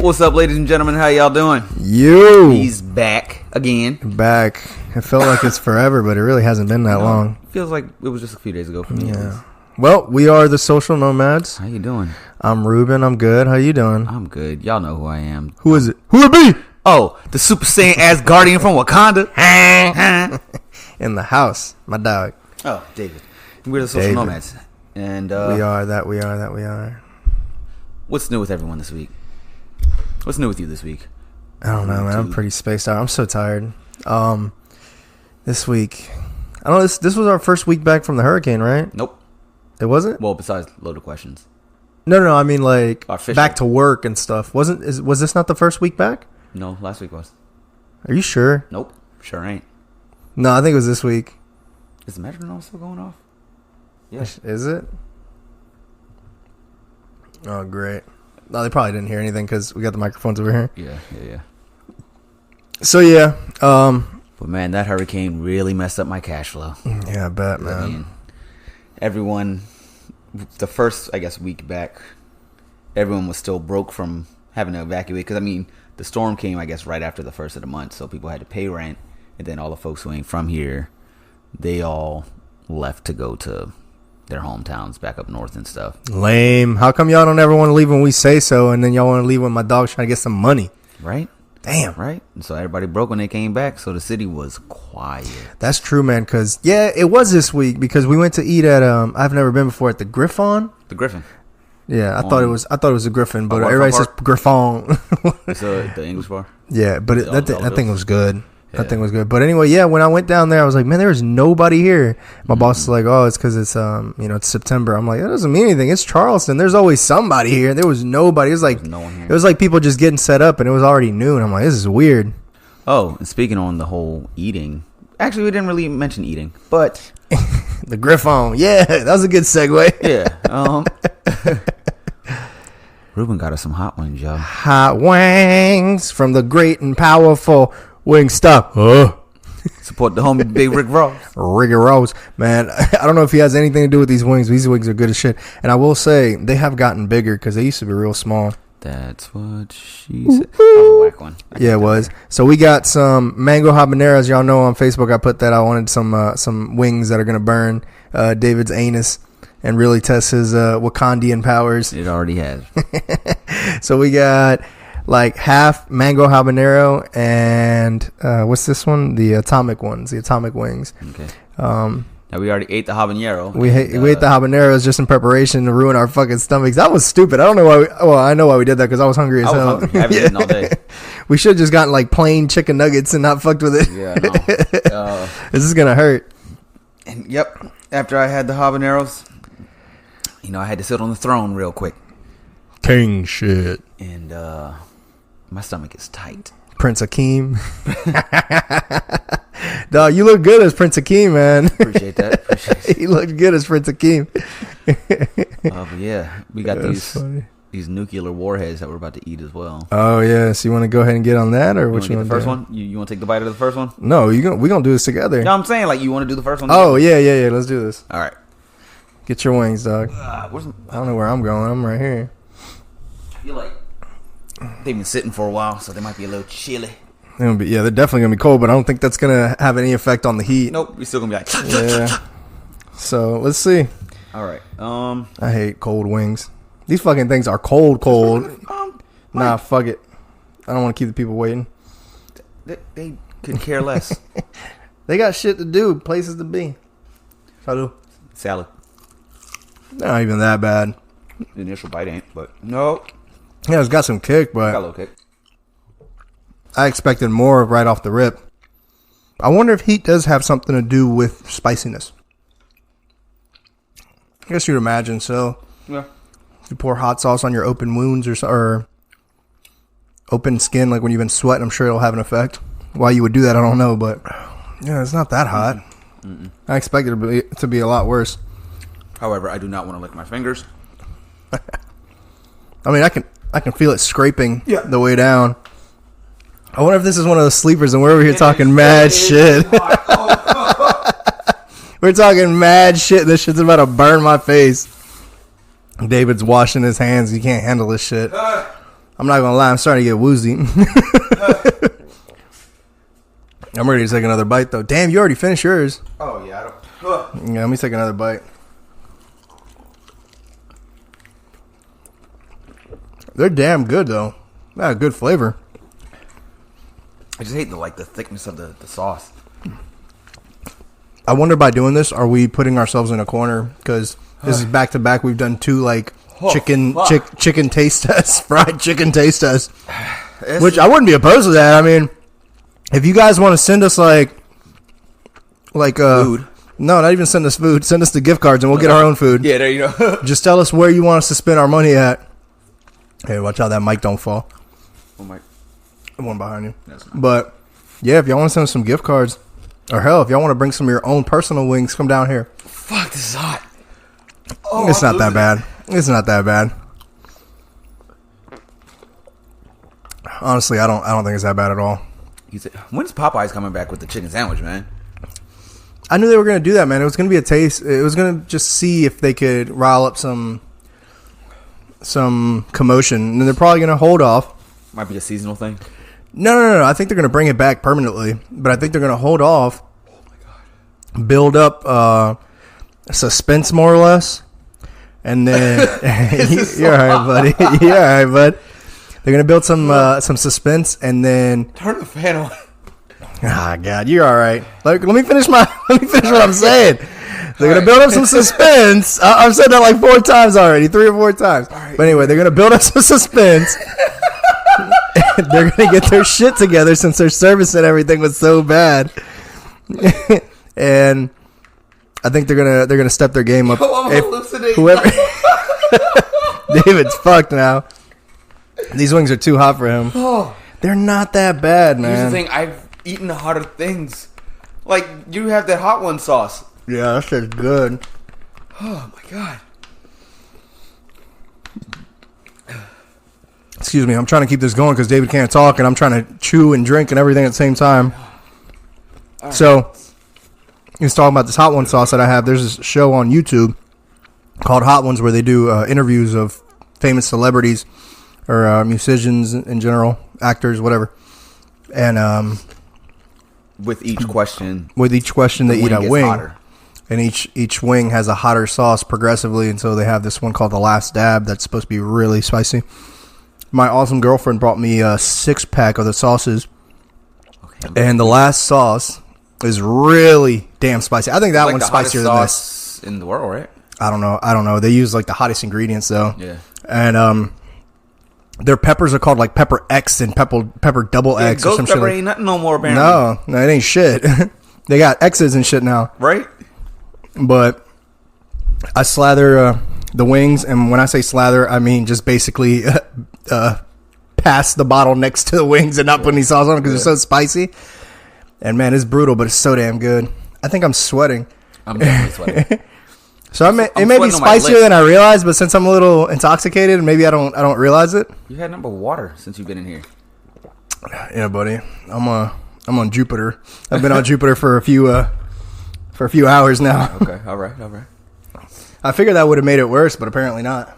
What's up, ladies and gentlemen? How y'all doing? He's back again. Back. It felt like it's forever, but it really hasn't been that long. Feels like it was just a few days ago for me. Yeah. Well, we are the Social Nomads. How you doing? I'm Ruben. I'm good. How you doing? I'm good. Y'all know who I am. Who is it? Who it be? Oh, the Super Saiyan Asgardian from Wakanda. In the house. My dog. Oh, David. We're the Social Nomads. And we are. What's new with everyone this week? What's new with you this week? I don't know, man. I'm pretty spaced out. I'm so tired. This week, I don't know. This was our first week back from the hurricane, right? Nope. It wasn't? Well, besides loaded questions. No. I mean, like Official. Back to work and stuff. Was this not the first week back? No, last week was. Are you sure? Nope. Sure ain't. No, I think it was this week. Is the metronome still going off? Yes. Is it? Oh, great. No, they probably didn't hear anything because we got the microphones over here. Yeah. So, yeah. But, man, that hurricane really messed up my cash flow. Yeah, I bet, man. I mean, everyone, the first, I guess, week back, everyone was still broke from having to evacuate. Because, I mean, the storm came, I guess, right after the first of the month. So people had to pay rent. And then all the folks who ain't from here, they all left to go to their hometowns back up north and stuff. Lame. How come y'all don't ever want to leave when we say so, and then y'all want to leave when my dog's trying to get some money? Right? Damn. Right? And so everybody broke when they came back, so the city was quiet. That's true, man, because, yeah, it was this week because we went to eat at, I've never been before, at the Griffon. The Griffin. Yeah, I thought it was a Griffin, but Waterfront everybody says Griffon. So the English bar? Yeah, but that thing was good. That thing was good. But anyway, yeah, when I went down there, I was like, man, there was nobody here. My boss is like, oh, it's because it's, it's September. I'm like, that doesn't mean anything. It's Charleston. There's always somebody here. There was nobody. It was like, no one here. It was like people just getting set up, and it was already noon. I'm like, this is weird. Oh, and speaking on the whole eating, actually, we didn't really mention eating, but the Griffon. Yeah, that was a good segue. Yeah. Ruben got us some hot wings, y'all. Hot wings from the great and powerful Wingstop. Support the homie Big Rick Ross. Ricky Rose. Man, I don't know if he has anything to do with these wings. These wings are good as shit. And I will say, they have gotten bigger because they used to be real small. That's what she said. That was a whack one. Yeah, it was. So we got some mango habaneros. Y'all know on Facebook I put that. I wanted some wings that are going to burn David's anus and really test his Wakandian powers. It already has. So we got like half mango habanero and what's this one? The atomic ones, the atomic wings. Okay. Now we already ate the habanero. We ate the habaneros just in preparation to ruin our fucking stomachs. That was stupid. I don't know why. I know why we did that because I was hungry as hell. Hungry. I haven't eaten all day. We should have just gotten like plain chicken nuggets and not fucked with it. Yeah, no. This is gonna hurt. And yep. After I had the habaneros, I had to sit on the throne real quick. King shit. And my stomach is tight. Prince Akeem. Dog, you look good as Prince Akeem, man. Appreciate that. You looked good as Prince Akeem. But yeah, we got these nuclear warheads that we're about to eat as well. Oh yeah, so you want to go ahead and get on that, or what you want to do? The first one? You want to take the bite of the first one? No, we're gonna do this together. No, I'm saying like you want to do the first one. Oh yeah. Let's do this. All right. Get your wings, dog. I don't know where I'm going. I'm right here. I feel like they've been sitting for a while, so they might be a little chilly. They're definitely gonna be cold, but I don't think that's gonna have any effect on the heat. Nope, we're still gonna be like. Yeah. So let's see. All right. I hate cold wings. These fucking things are cold. Nah, fuck it. I don't want to keep the people waiting. They could care less. They got shit to do, places to be. Salad. Not even that bad. The initial bite ain't, but no. Yeah, it's got some kick, but got a little kick. I expected more right off the rip. I wonder if heat does have something to do with spiciness. I guess you'd imagine so. Yeah. You pour hot sauce on your open wounds or open skin, like when you've been sweating, I'm sure it'll have an effect. Why you would do that, I don't know, but yeah, it's not that hot. Mm-mm. I expected it to be a lot worse. However, I do not want to lick my fingers. I mean, I can feel it scraping the way down. I wonder if this is one of those sleepers and we're over here talking mad shit. We're talking mad shit. This shit's about to burn my face. David's washing his hands. He can't handle this shit. I'm not gonna lie, I'm starting to get woozy. I'm ready to take another bite though. Damn, you already finished yours. Oh yeah, I don't. Yeah, let me take another bite. They're damn good though. They got a good flavor. I just hate the thickness of the sauce. I wonder by doing this, are we putting ourselves in a corner? Because this is back to back. We've done 2 chicken taste tests, fried chicken taste tests, which I wouldn't be opposed to that. I mean, if you guys want to send us like food. No, not even send us food. Send us the gift cards and we'll get our own food. Yeah, there you go. Just tell us where you want us to spend our money at. Hey, watch out, that mic don't fall. Oh my. The one behind you. But yeah, if y'all want to send us some gift cards, or hell, if y'all want to bring some of your own personal wings, come down here. Fuck, this is hot. Oh, it's not that bad. It's not that bad. Honestly, I don't think it's that bad at all. When's Popeyes coming back with the chicken sandwich, man? I knew they were going to do that, man. It was going to be a taste. It was going to just see if they could rile up some commotion, and they're probably going to hold off. Might be a seasonal thing. No. I think they're going to bring it back permanently, but I think they're going to hold off. Oh my god. Build up suspense more or less, and then you're all right, buddy. You're all right, bud. They're going to build some suspense, and then turn the fan on. Ah, God, you're all right. Let me finish what I'm saying. They're going to build up some suspense. I've said that like 4 times already, 3 or 4 times. Right. But anyway, they're going to build up some suspense. They're going to get their shit together since their service and everything was so bad. And I think they're gonna step their game up. I'm hallucinating. Whoever David's fucked now. These wings are too hot for him. Oh. They're not that bad, man. Here's the thing, I've eaten hotter things. Like, you have that hot one sauce. Yeah, that shit's good. Oh, my God. Excuse me, I'm trying to keep this going because David can't talk, and I'm trying to chew and drink and everything at the same time. Right. So, he was talking about this hot one sauce that I have. There's this show on YouTube called Hot Ones where they do interviews of famous celebrities or musicians in general, actors, whatever. And with each question, they eat a wing, hotter. And each wing has a hotter sauce progressively. And so they have this one called the Last Dab that's supposed to be really spicy. My awesome girlfriend brought me a 6-pack of the sauces, and the last sauce is really damn spicy. I think that one's spicier than this. In the world, right? I don't know. They use like the hottest ingredients though. Yeah. And their peppers are called like pepper X and pepper double X or some shit. Ghost pepper ain't nothing no more, apparently. No, it ain't shit. They got X's and shit now. Right? But I slather the wings, and when I say slather, I mean just basically pass the bottle next to the wings and not put any sauce on them because they're so spicy. And man, it's brutal, but it's so damn good. I think I'm sweating. I'm definitely sweating. So it may be spicier than I realized, but since I'm a little intoxicated, maybe I don't realize it. You had number water since you've been in here. Yeah, buddy. I'm on Jupiter. I've been on Jupiter for a few hours now. Okay, all right. I figured that would have made it worse, but apparently not.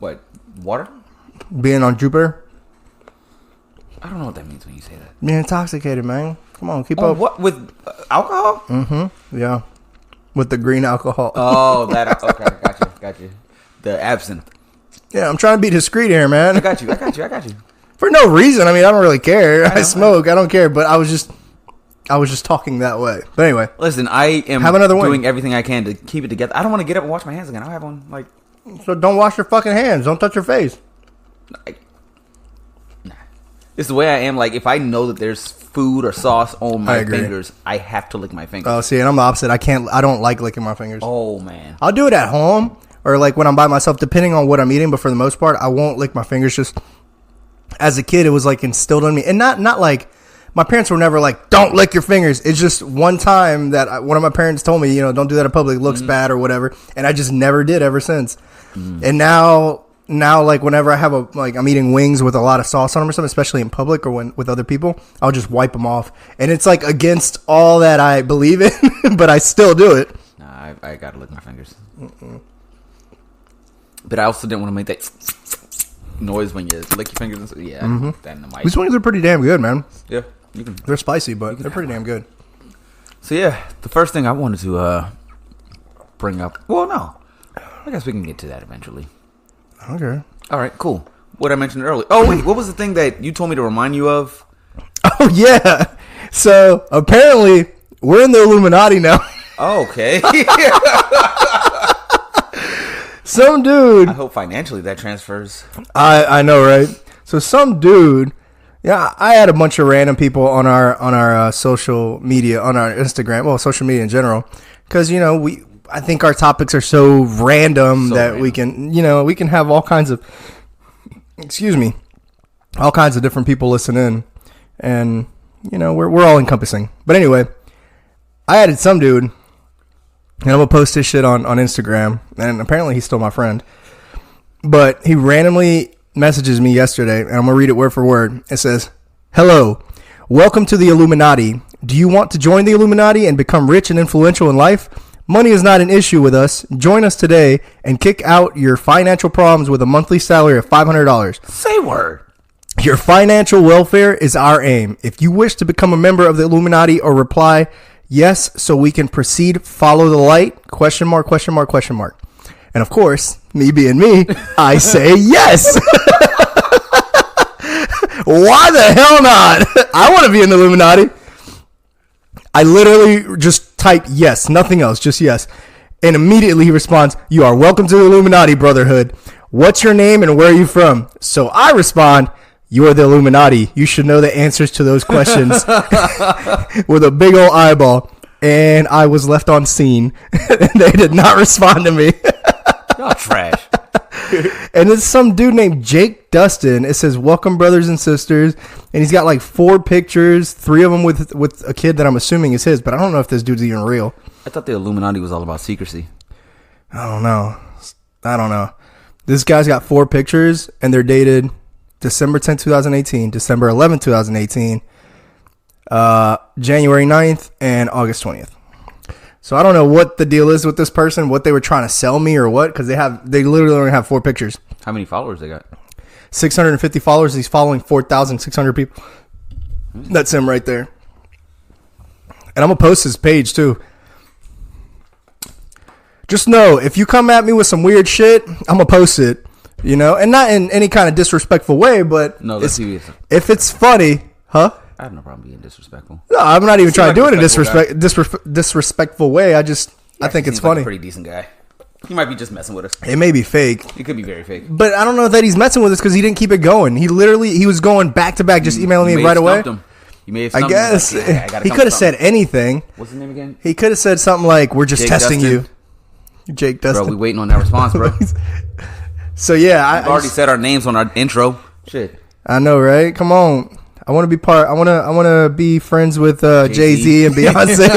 What? Water? Being on Jupiter? I don't know what that means when you say that. Being intoxicated, man. Come on, keep up. What? With alcohol? Mm-hmm. Yeah. With the green alcohol. Oh, that. Okay, got you. The absinthe. Yeah, I'm trying to be discreet here, man. I got you. For no reason. I mean, I don't really care. I smoke. I don't care. But I was just talking that way. But anyway. Listen, I am doing everything I can to keep it together. I don't want to get up and wash my hands again. I'll have one, like... So don't wash your fucking hands. Don't touch your face. Nah. It's the way I am. Like, if I know that there's food or sauce on my fingers, I have to lick my fingers. Oh, see, and I'm the opposite. I don't like licking my fingers. Oh, man. I'll do it at home or, like, when I'm by myself, depending on what I'm eating. But for the most part, I won't lick my fingers. Just as a kid, it was, like, instilled in me. And not like... My parents were never like, don't lick your fingers. It's just one time that one of my parents told me, don't do that in public. It looks bad or whatever. And I just never did ever since. And now, like, whenever I have I'm eating wings with a lot of sauce on them or something, especially in public or with other people, I'll just wipe them off. And it's, like, against all that I believe in, but I still do it. Nah, I gotta lick my fingers. But I also didn't want to make that noise when you lick your fingers. Yeah, that in the mic. These wings are pretty damn good, man. Yeah, they're spicy, but they're pretty damn good. So yeah, the first thing I wanted to bring up. Well, no, I guess we can get to that eventually. Okay. All right, cool. What I mentioned earlier. Oh wait, what was the thing that you told me to remind you of? Oh yeah. So apparently we're in the Illuminati now. Oh, okay. Some dude. I hope financially that transfers. I know, right? So some dude. Yeah, I had a bunch of random people on our social media, on our Instagram, well, social media in general, because I think our topics are so random that we can have all kinds of, all kinds of different people listen in, and we're all encompassing. But anyway, I added some dude, and I'm gonna post his shit on Instagram, and apparently he's still my friend, but he randomly messages me yesterday, and I'm gonna read it word for word. It says, "Hello, welcome to the Illuminati. Do you want to join the Illuminati and become rich and influential in life? Money is not an issue with us. Join us today and kick out your financial problems with a monthly salary of $500. Say word. Your financial welfare is our aim. If you wish to become a member of the Illuminati or reply yes so we can proceed, follow the light, ? And of course, me being me, I say yes. Why the hell not? I want to be in the Illuminati. I literally just type yes, nothing else, just yes. And immediately he responds, "You are welcome to the Illuminati Brotherhood. What's your name and where are you from?" So I respond, "You are the Illuminati. You should know the answers to those questions." With a big old eyeball. And I was left on scene. They did not respond to me. Y'all trash. And it's some dude named Jake Dustin. It says, "Welcome, brothers and sisters." And he's got like 4 pictures, 3 of them with a kid that I'm assuming is his, but I don't know if this dude's even real. I thought the Illuminati was all about secrecy. I don't know. This guy's got 4 pictures, and they're dated December 10, 2018, December 11, 2018, January 9th, and August 20th. So I don't know what the deal is with this person, what they were trying to sell me or what, because they literally only have 4 pictures. How many followers they got? 650 followers. He's following 4,600 people. That's him right there. And I'm going to post his page too. Just know, if you come at me with some weird shit, I'm going to post it. And not in any kind of disrespectful way, but no, let's see if it's funny, huh? I have no problem being disrespectful. No, I'm not even trying to do it in a disrespectful way. I think it's funny. Like a pretty decent guy. He might be just messing with us. It may be fake. It could be very fake. But I don't know that he's messing with us because he didn't keep it going. He was going back to back, just emailing me right away. You may have I guess he could have said anything. What's his name again? He could have said something like, "We're just testing you." Jake Dustin. Bro, we waiting on that response, bro. So yeah, I've already said our names on our intro. Shit. I know, right? Come on. I want to be I want to be friends with Jay-Z and Beyonce.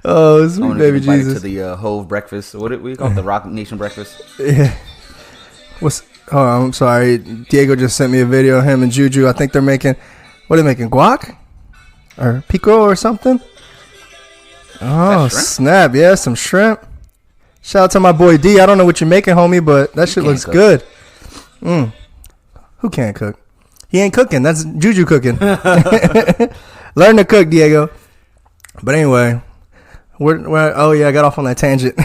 Oh, sweet baby Jesus. To the Hove breakfast. What do we call it? The Rock Nation breakfast. Yeah. I'm sorry. Diego just sent me a video of him and Juju. I think they're making, what are they making? Guac? Or pico or something? Oh, snap. Yeah, some shrimp. Shout out to my boy D. I don't know what you're making, homie, but that shit looks good. Who can't cook? He ain't cooking. That's Juju cooking. Learn to cook, Diego. But anyway, oh yeah, I got off on that tangent.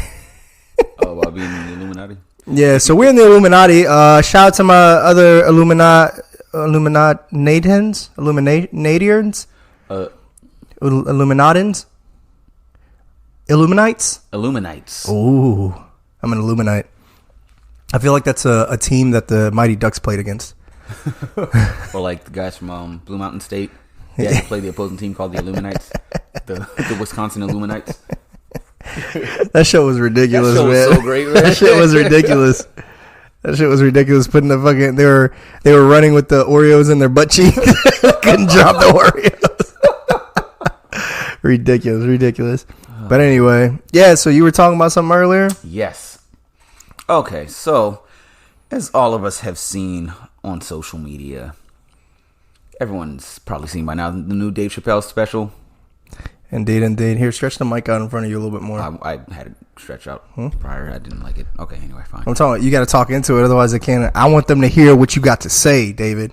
About being in the Illuminati. Yeah, so we're in the Illuminati. Shout out to my other Illuminatians, Illuminates. Ooh, I'm an Illuminite. I feel like that's a team that the Mighty Ducks played against. Or like the guys from Blue Mountain State. They had to play the opposing team called the Illuminates. The Wisconsin Illuminates. That show was ridiculous, man. That show was so great, man. That shit was ridiculous. Putting the fucking they were running with the Oreos in their butt cheek. Couldn't drop the Oreos. Ridiculous. But anyway, yeah, so you were talking about something earlier? Yes. Okay, so as all of us have seen on social media, everyone's probably seen by now the new Dave Chappelle special. Indeed. Here, stretch the mic out in front of you a little bit more. I had it stretch out prior. I didn't like it. Okay, anyway, fine. I'm talking. You got to talk into it, otherwise they can't. I want them to hear what you got to say, David.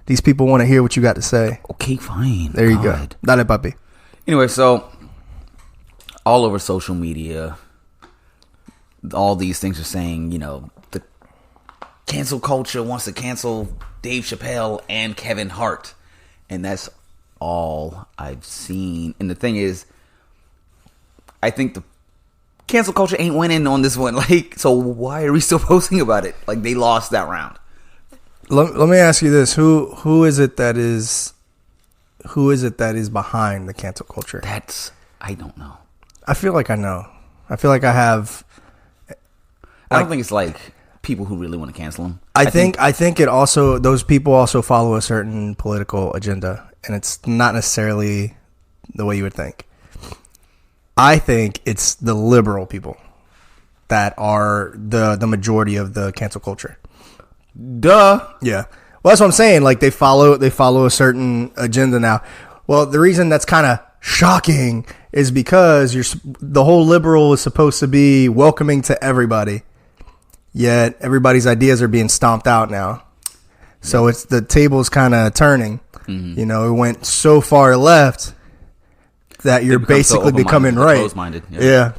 These people want to hear what you got to say. Okay, fine. There you go. Dale, papi. Anyway, so all over social media, all these things are saying, the cancel culture wants to cancel Dave Chappelle and Kevin Hart, and that's all I've seen. And the thing is, I think the cancel culture ain't winning on this one. Like, so why are we still posting about it? Like, they lost that round. Let me ask you this: who is it that is behind the cancel culture? I don't know. I feel like I know. I feel like I have. I don't think it's like people who really want to cancel them. I think it also, those people also follow a certain political agenda, and it's not necessarily the way you would think. I think it's the liberal people that are the majority of the cancel culture. Duh. Yeah. Well, that's what I'm saying. Like, they follow a certain agenda now. Well, the reason that's kind of shocking is because the whole liberal is supposed to be welcoming to everybody, yet everybody's ideas are being stomped out now. So it's the table's kind of turning. Mm-hmm. It went so far left that you're basically becoming right. Close-minded. Yeah.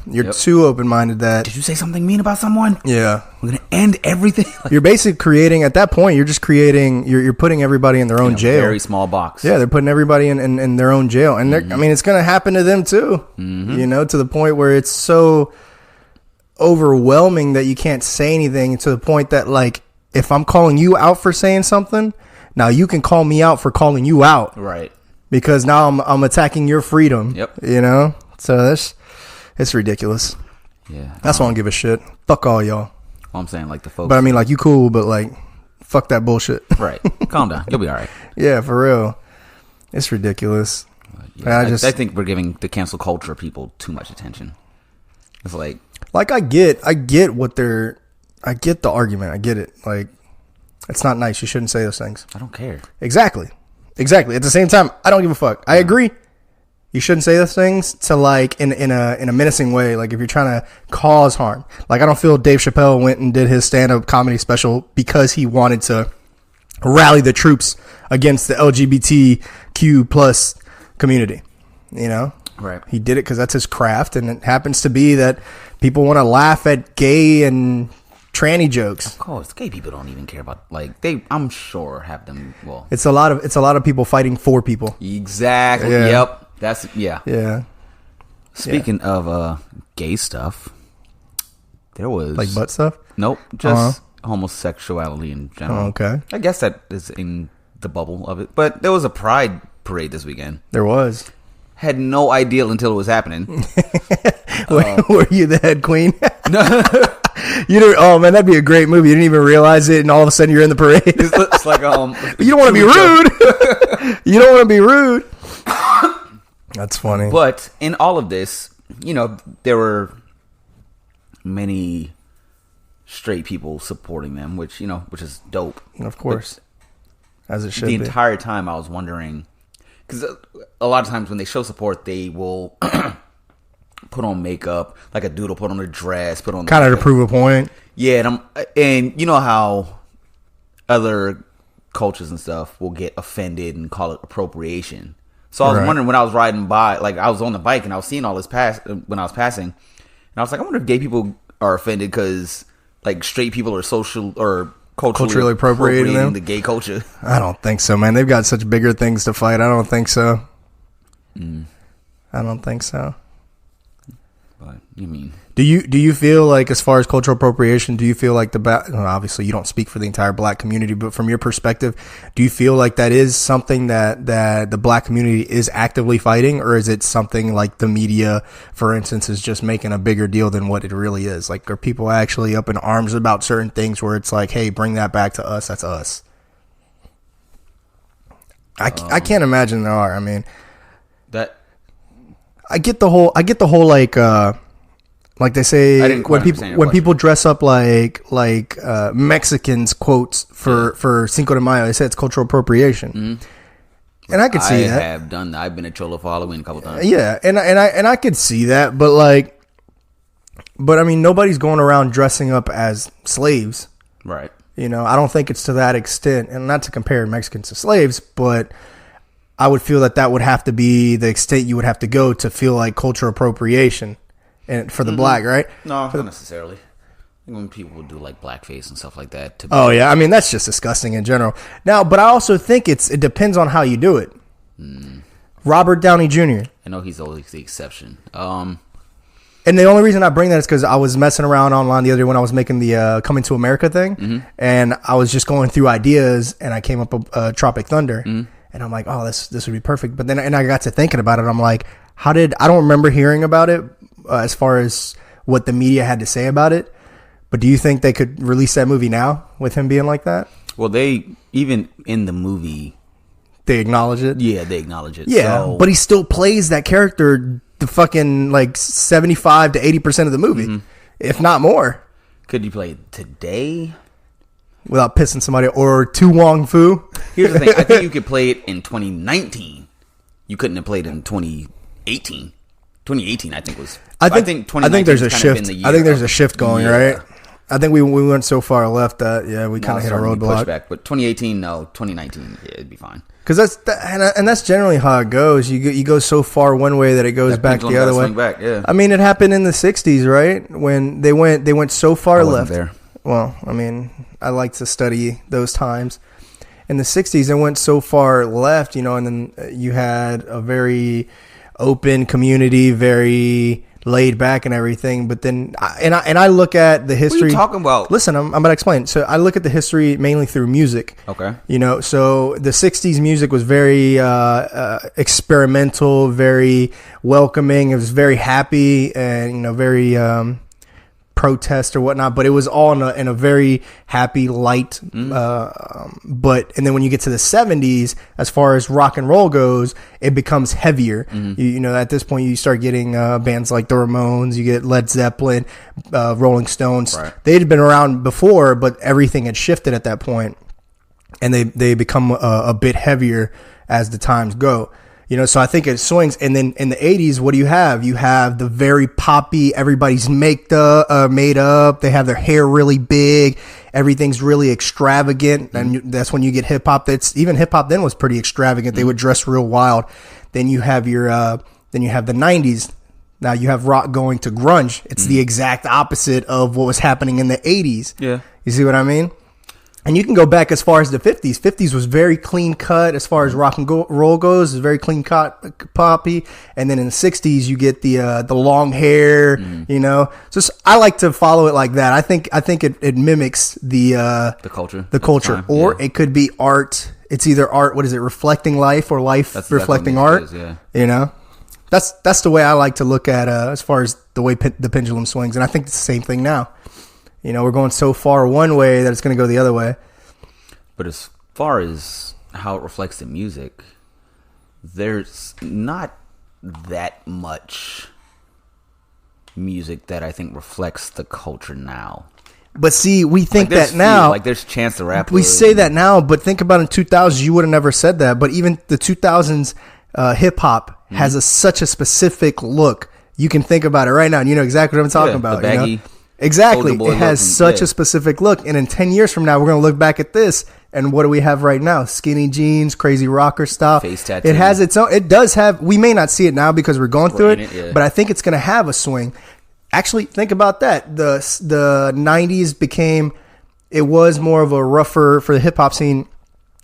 You're too open-minded. Did you say something mean about someone? Yeah. We're gonna end everything. You're basically creating, at that point, you're putting everybody in their own jail. Very small box. Yeah, they're putting everybody in their own jail, and I mean, it's gonna happen to them too. Mm-hmm. To the point where it's so overwhelming that you can't say anything. To the point that, like, if I'm calling you out for saying something, now you can call me out for calling you out. Right. Because now I'm attacking your freedom. Yep. So it's ridiculous. Yeah. That's why I don't give a shit. Fuck all y'all. Well, I'm saying, like, the folks. But I mean, like, you cool, but like, fuck that bullshit. Right. Calm down. You'll be all right. Yeah, for real. It's ridiculous. Yeah, I think we're giving the cancel culture people too much attention. It's like I get the argument. I get it. Like, it's not nice. You shouldn't say those things. I don't care. Exactly. At the same time, I don't give a fuck. I agree. You shouldn't say those things to, like, in a menacing way. Like, if you're trying to cause harm. Like, I don't feel Dave Chappelle went and did his stand-up comedy special because he wanted to rally the troops against the LGBTQ plus community. Right. He did it because that's his craft, and it happens to be that people want to laugh at gay and tranny jokes. Of course, gay people don't even care about, like, I'm sure have them. Well, it's a lot of people fighting for people. Exactly. Yeah. Yep. That's Yeah. Speaking of gay stuff, there was like butt stuff. Nope, just homosexuality in general. Oh, okay. I guess that is in the bubble of it, but there was a pride parade this weekend. There was. Had no idea until it was happening. Were you the head queen? No. You didn't. Oh man, that'd be a great movie. You didn't even realize it, and all of a sudden you're in the parade. It's like you don't want to be rude. You don't want to be rude. That's funny. But in all of this, there were many straight people supporting them, which is dope. Of course, as it should be. The entire time I was wondering, because a lot of times when they show support, they will put on makeup, like a dude will put on a dress, put on kind of to prove a point. Yeah, and you know how other cultures and stuff will get offended and call it appropriation. So I was wondering when I was riding by, like, I was on the bike and I was seeing all this when I was passing, and I was like, I wonder if gay people are offended because, like, straight people are social or culturally appropriating the gay culture. I don't think so, man. They've got such bigger things to fight. I don't think so. I don't think so. But you mean? Do you feel like, as far as cultural appropriation, do you feel like obviously you don't speak for the entire black community, but from your perspective, do you feel like that is something that the black community is actively fighting, or is it something like the media, for instance, is just making a bigger deal than what it really is? Like, are people actually up in arms about certain things where it's like, hey, bring that back to us? That's us. I can't imagine there are. I mean, that I get the whole like they say when people dress up like Mexicans, quotes for Cinco de Mayo, they say it's cultural appropriation. Mm-hmm. And I could see that. I have done that. I've been a cholo for Halloween a couple times. Yeah, and I could see that, but like, But I mean, nobody's going around dressing up as slaves. Right. You know, I don't think it's to that extent, and not to compare Mexicans to slaves, but I would feel that would have to be the extent you would have to go to feel like cultural appropriation, and for the black, right? No, not necessarily. When people do like blackface and stuff like that. Oh yeah, I mean that's just disgusting in general. Now, but I also think it depends on how you do it. Robert Downey Jr. I know he's always the exception. And the only reason I bring that is because I was messing around online the other day when I was making the Coming to America thing, and I was just going through ideas, and I came up with Tropic Thunder, and I'm like, oh, this would be perfect. But then, and I got to thinking about it. I'm like, I don't remember hearing about it as far as what the media had to say about it. But do you think they could release that movie now with him being like that? Well, they even in the movie, they acknowledge it. Yeah, they acknowledge it. Yeah, but he still plays that character the fucking like 75 to 80% of the movie, if not more. Could you play it today without pissing somebody or Tu Wong Fu? Here's the thing: I think you could play it in 2019. You couldn't have played it in 2018. 2018, I think was. I think there's a shift. I think there's a shift going right. I think we went so far left that we kind of hit a roadblock. Pushback, but 2018, no, 2019, yeah, it'd be fine. Because that's generally how it goes. You go so far one way that it goes back the other way. Back, yeah. I mean, it happened in the '60s, right? When they went so far left. There. Well, I mean, I like to study those times. In the '60s, they went so far left, and then you had a very open community, very laid back and everything. But then, I look at the history. What are you talking about? Listen, I'm about to explain. So I look at the history mainly through music. Okay. So the '60s music was very experimental, very welcoming. It was very happy and very protest or whatnot. But it was all in a very happy, light. And then when you get to the '70s, as far as rock and roll goes, it becomes heavier. At this point, you start getting bands like the Ramones, you get Led Zeppelin, Rolling Stones. Right. They'd been around before, but everything had shifted at that point, and they become a bit heavier as the times go. So I think it swings. And then in the '80s, what do you have? You have the very poppy, everybody's made up. They have their hair really big. Everything's really extravagant. And that's when you get hip hop. Even hip hop then was pretty extravagant. They would dress real wild. Then you have the '90s. Now you have rock going to grunge. It's the exact opposite of what was happening in the '80s. Yeah. You see what I mean? And you can go back as far as the '50s. '50s was very clean cut as far as rock and roll goes. It's very clean cut, poppy. And then in the '60s, you get the long hair. So I like to follow it like that. I think it mimics the culture, or it could be art. It's either art. What is it? Reflecting life or life reflecting art. That's the way I like to look at as far as the way the pendulum swings. And I think it's the same thing now. We're going so far one way that it's going to go the other way. But as far as how it reflects the music, there's not that much music that I think reflects the culture now. But see, we think that now. Like there's Chance the Rapper. We say that now, but think about in 2000s, you would have never said that. But even the 2000s hip hop has such a specific look. You can think about it right now, and you know exactly what I'm talking about. The baggy. Exactly. It has such a specific look. And in 10 years from now, we're going to look back at this. And what do we have right now? Skinny jeans, crazy rocker style. Face tattoo. It has its own. It does have. We may not see it now because we're going through it. But I think it's going to have a swing. Actually, think about that. The 90s became. It was more of a rougher for the hip hop scene.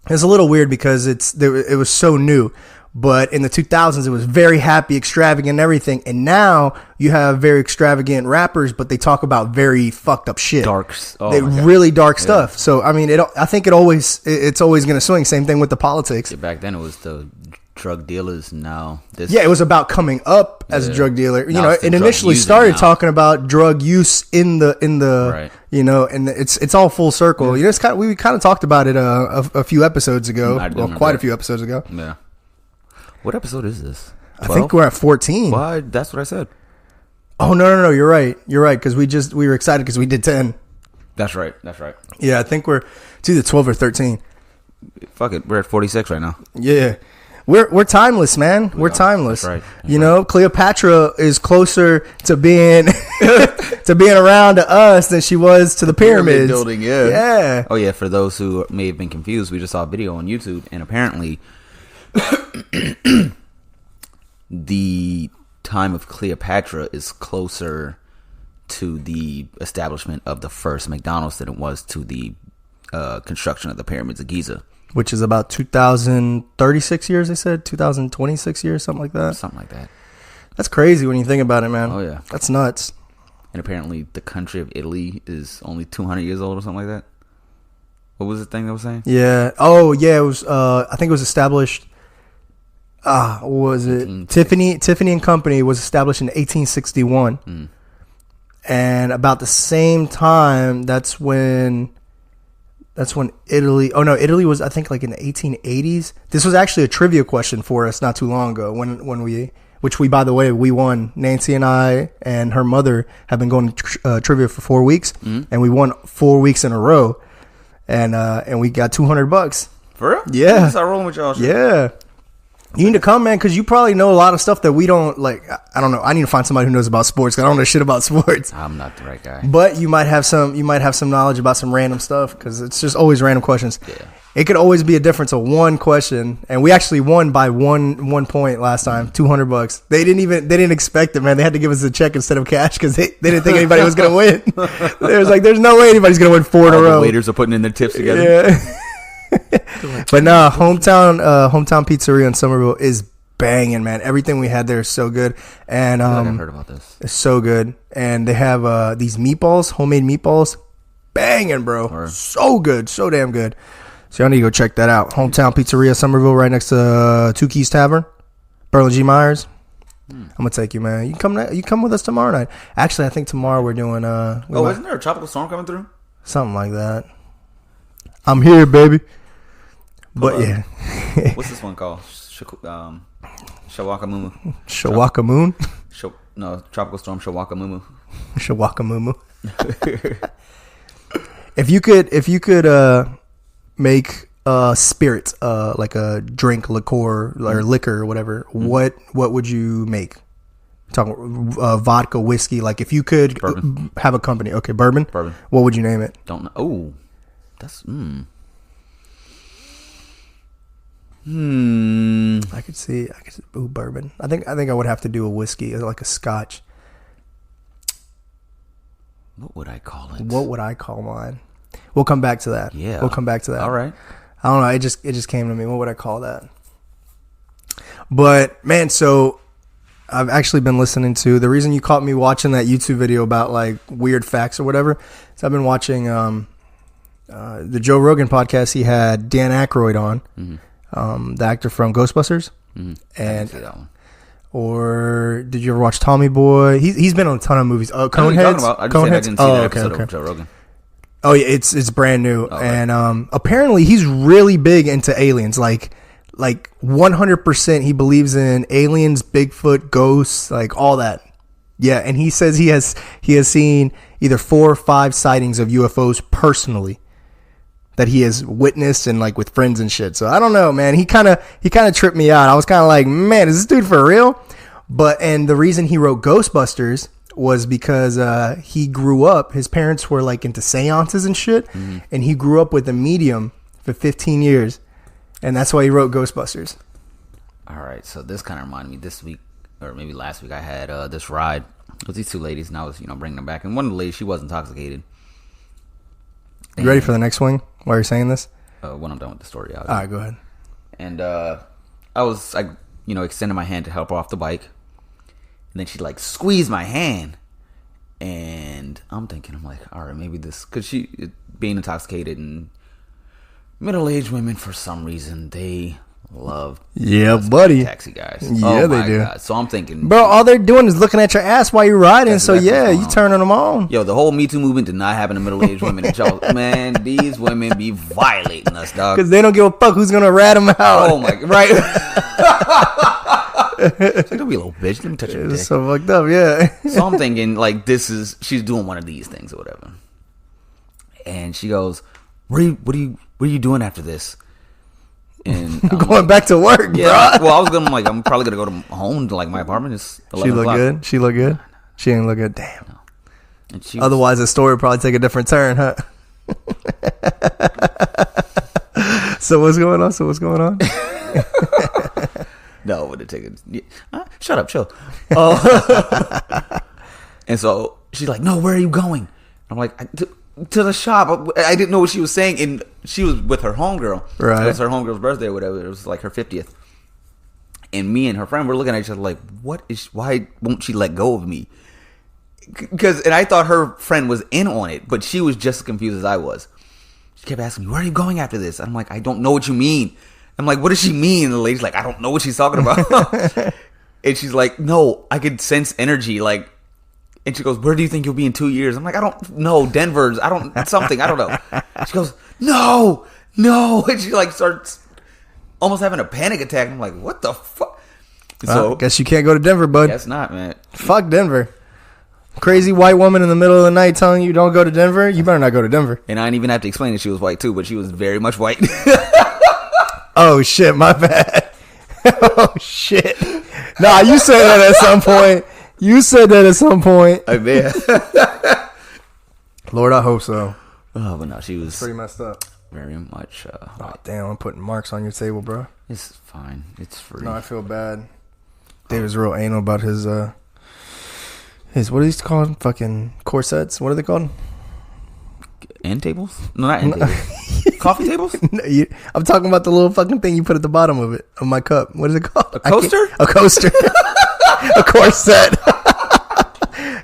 It's a little weird because it was so new. But in the 2000s, it was very happy, extravagant, and everything. And now you have very extravagant rappers, but they talk about very fucked up shit. Really dark stuff. So I mean, I think it's always going to swing. Same thing with the politics. Yeah, back then, it was the drug dealers. Now, it was about coming up as a drug dealer. It initially started talking about drug use in the right. And it's all full circle. We kind of talked about it a few episodes ago. Quite a few episodes ago. Yeah. What episode is this? 12? I think we're at 14. Why? That's what I said. Oh, no. You're right. Because we were excited because we did 10. That's right. Yeah, I think it's either 12 or 13. Fuck it. We're at 46 right now. Yeah. we're timeless, man. We're timeless. That's right. You know, Cleopatra is closer to being to being around to us than she was to the pyramids. Building, yeah. Yeah. Oh yeah, for those who may have been confused, we just saw a video on YouTube, and apparently the time of Cleopatra is closer to the establishment of the first McDonald's than it was to the construction of the pyramids of Giza. Which is about 2036 years, they said. 2026 years, something like that. Something like that. That's crazy when you think about it, man. Oh, yeah. That's nuts. And apparently the country of Italy is only 200 years old or something like that. What was the thing that was saying? Yeah. Oh, yeah. It was. I think it was established. What was it? Tiffany and Company was established in 1861. Mm. And about the same time, that's when Italy. Oh no, Italy was, I think, like in the 1880s. This was actually a trivia question for us not too long ago which we, by the way, we won. Nancy and I and her mother have been going to trivia for 4 weeks, and we won 4 weeks in a row, and we got $200. For real? Yeah. Start rolling with y'all. Shit. Yeah. You need to come, man, because you probably know a lot of stuff that we don't, like. I don't know. I need to find somebody who knows about sports, because I don't know shit about sports. I'm not the right guy. But you might have some knowledge about some random stuff, because it's just always random questions. Yeah. It could always be a difference of one question, and we actually won by one point last time, $200. They didn't expect it, man. They had to give us a check instead of cash because they didn't think anybody was gonna win. They was like, "There's no way anybody's gonna win 4 in a row." The waiters are putting in their tips together. Yeah. But nah, hometown pizzeria in Somerville is banging, man. Everything we had there is so good, and I've heard about this. It's so good, and they have these meatballs, homemade meatballs, banging, bro. Right. So good, so damn good. So y'all need to go check that out. Hometown Pizzeria, Somerville, right next to Two Keys Tavern, Berlin G. Myers. I'm gonna take you, man. You come with us tomorrow night. Actually, I think tomorrow we're doing. Isn't there a tropical storm coming through? Something like that. I'm here, baby. But yeah. What's this one called? Shawakamumu. Shawakamoon? No, tropical storm Shawakamumu. Shawakamumu. If you could make a spirit, like a drink, liqueur or liquor or whatever, what would you make? Talking vodka, whiskey. Like if you could have a company, okay, bourbon. What would you name it? Don't know. Oh, that's I could see. Bourbon. I think I would have to do a whiskey, like a scotch. What would I call it? What would I call mine? We'll come back to that. Yeah, we'll come back to that. All right. I don't know. It just came to me. What would I call that? But man, so I've actually been listening to, the reason you caught me watching that YouTube video about like weird facts or whatever. So I've been watching the Joe Rogan podcast. He had Dan Aykroyd on. Mm-hmm. The actor from Ghostbusters, and I didn't see that one. Or did you ever watch Tommy Boy? He's been on a ton of movies. Coneheads. I didn't see that episode of Joe Rogan. Oh yeah, it's brand new, and apparently he's really big into aliens. Like 100%, he believes in aliens, Bigfoot, ghosts, like all that. Yeah, and he says he has seen either 4 or 5 sightings of UFOs personally that he has witnessed and like with friends and shit. So I don't know, man. He kind of tripped me out. I was kind of like, man, is this dude for real? And the reason he wrote Ghostbusters was because he grew up, his parents were like into seances and shit, and he grew up with a medium for 15 years, and that's why he wrote Ghostbusters. All right, so this kind of reminded me this week, or maybe last week, I had this ride with these 2 ladies, and I was bringing them back, and one of the ladies, she was intoxicated. You ready for the next swing while you're saying this? When I'm done with the story. All right, go ahead. And I extended my hand to help her off the bike. And then she like squeezed my hand. And I'm like, all right, maybe this, because she being intoxicated, and middle-aged women, for some reason, they love buddy taxi guys. Yeah, they do. God. So I'm thinking, bro, all they're doing is looking at your ass while you're riding. So yeah, you turning them on. Yo, the whole Me Too movement did not happen to middle-aged women. Man, these women be violating us, dog, because they don't give a fuck who's gonna rat them out. Oh my, right. It's like, don't be a little bitch, let me touch your dick. It's so fucked up. Yeah. So I'm thinking like, she's doing one of these things or whatever, and she goes, what are you doing after this? And going back to work, yeah. bro. Well, I'm probably gonna go to home to like my apartment. It's 11 She look o'clock. good. She look good. She ain't look good. Damn. No. And Otherwise, the story would probably take a different turn, huh? So what's going on? No, would it take it? Shut up, chill. And so she's like, "No, where are you going?" I'm like, to the shop. I didn't know what she was saying, and she was with her homegirl. Right. It was her homegirl's birthday or whatever. It was like her 50th. And me and her friend were looking at each other like, why won't she let go of me? And I thought her friend was in on it, but she was just as confused as I was. She kept asking me, "Where are you going after this?" I'm like, "I don't know what you mean." I'm like, "What does she mean?" And the lady's like, "I don't know what she's talking about." And she's like, "No, I could sense energy." Like, and she goes, "Where do you think you'll be in 2 years?" I'm like, "I don't know. Denver's. I don't know." She goes, "No." And she like starts almost having a panic attack. I'm like, "What the fuck?" So guess you can't go to Denver, bud. guess not, man. Fuck Denver. Crazy white woman in the middle of the night telling you don't go to Denver. You better not go to Denver. And I didn't even have to explain that she was white too, but she was very much white. Oh shit, my bad. Oh shit. Nah, you said that at some point. I mean, Lord, I hope so. oh, but no, she was Pretty messed up. very much. Oh damn, I'm putting marks on your table, bro. It's fine. It's free. No, I feel bad. David's real anal about his what are these called? Fucking corsets. What are they called? End tables? No, not end tables. Coffee tables? No, I'm talking about the little fucking thing you put at the bottom of my cup. What is it called? A coaster? A coaster. A corset.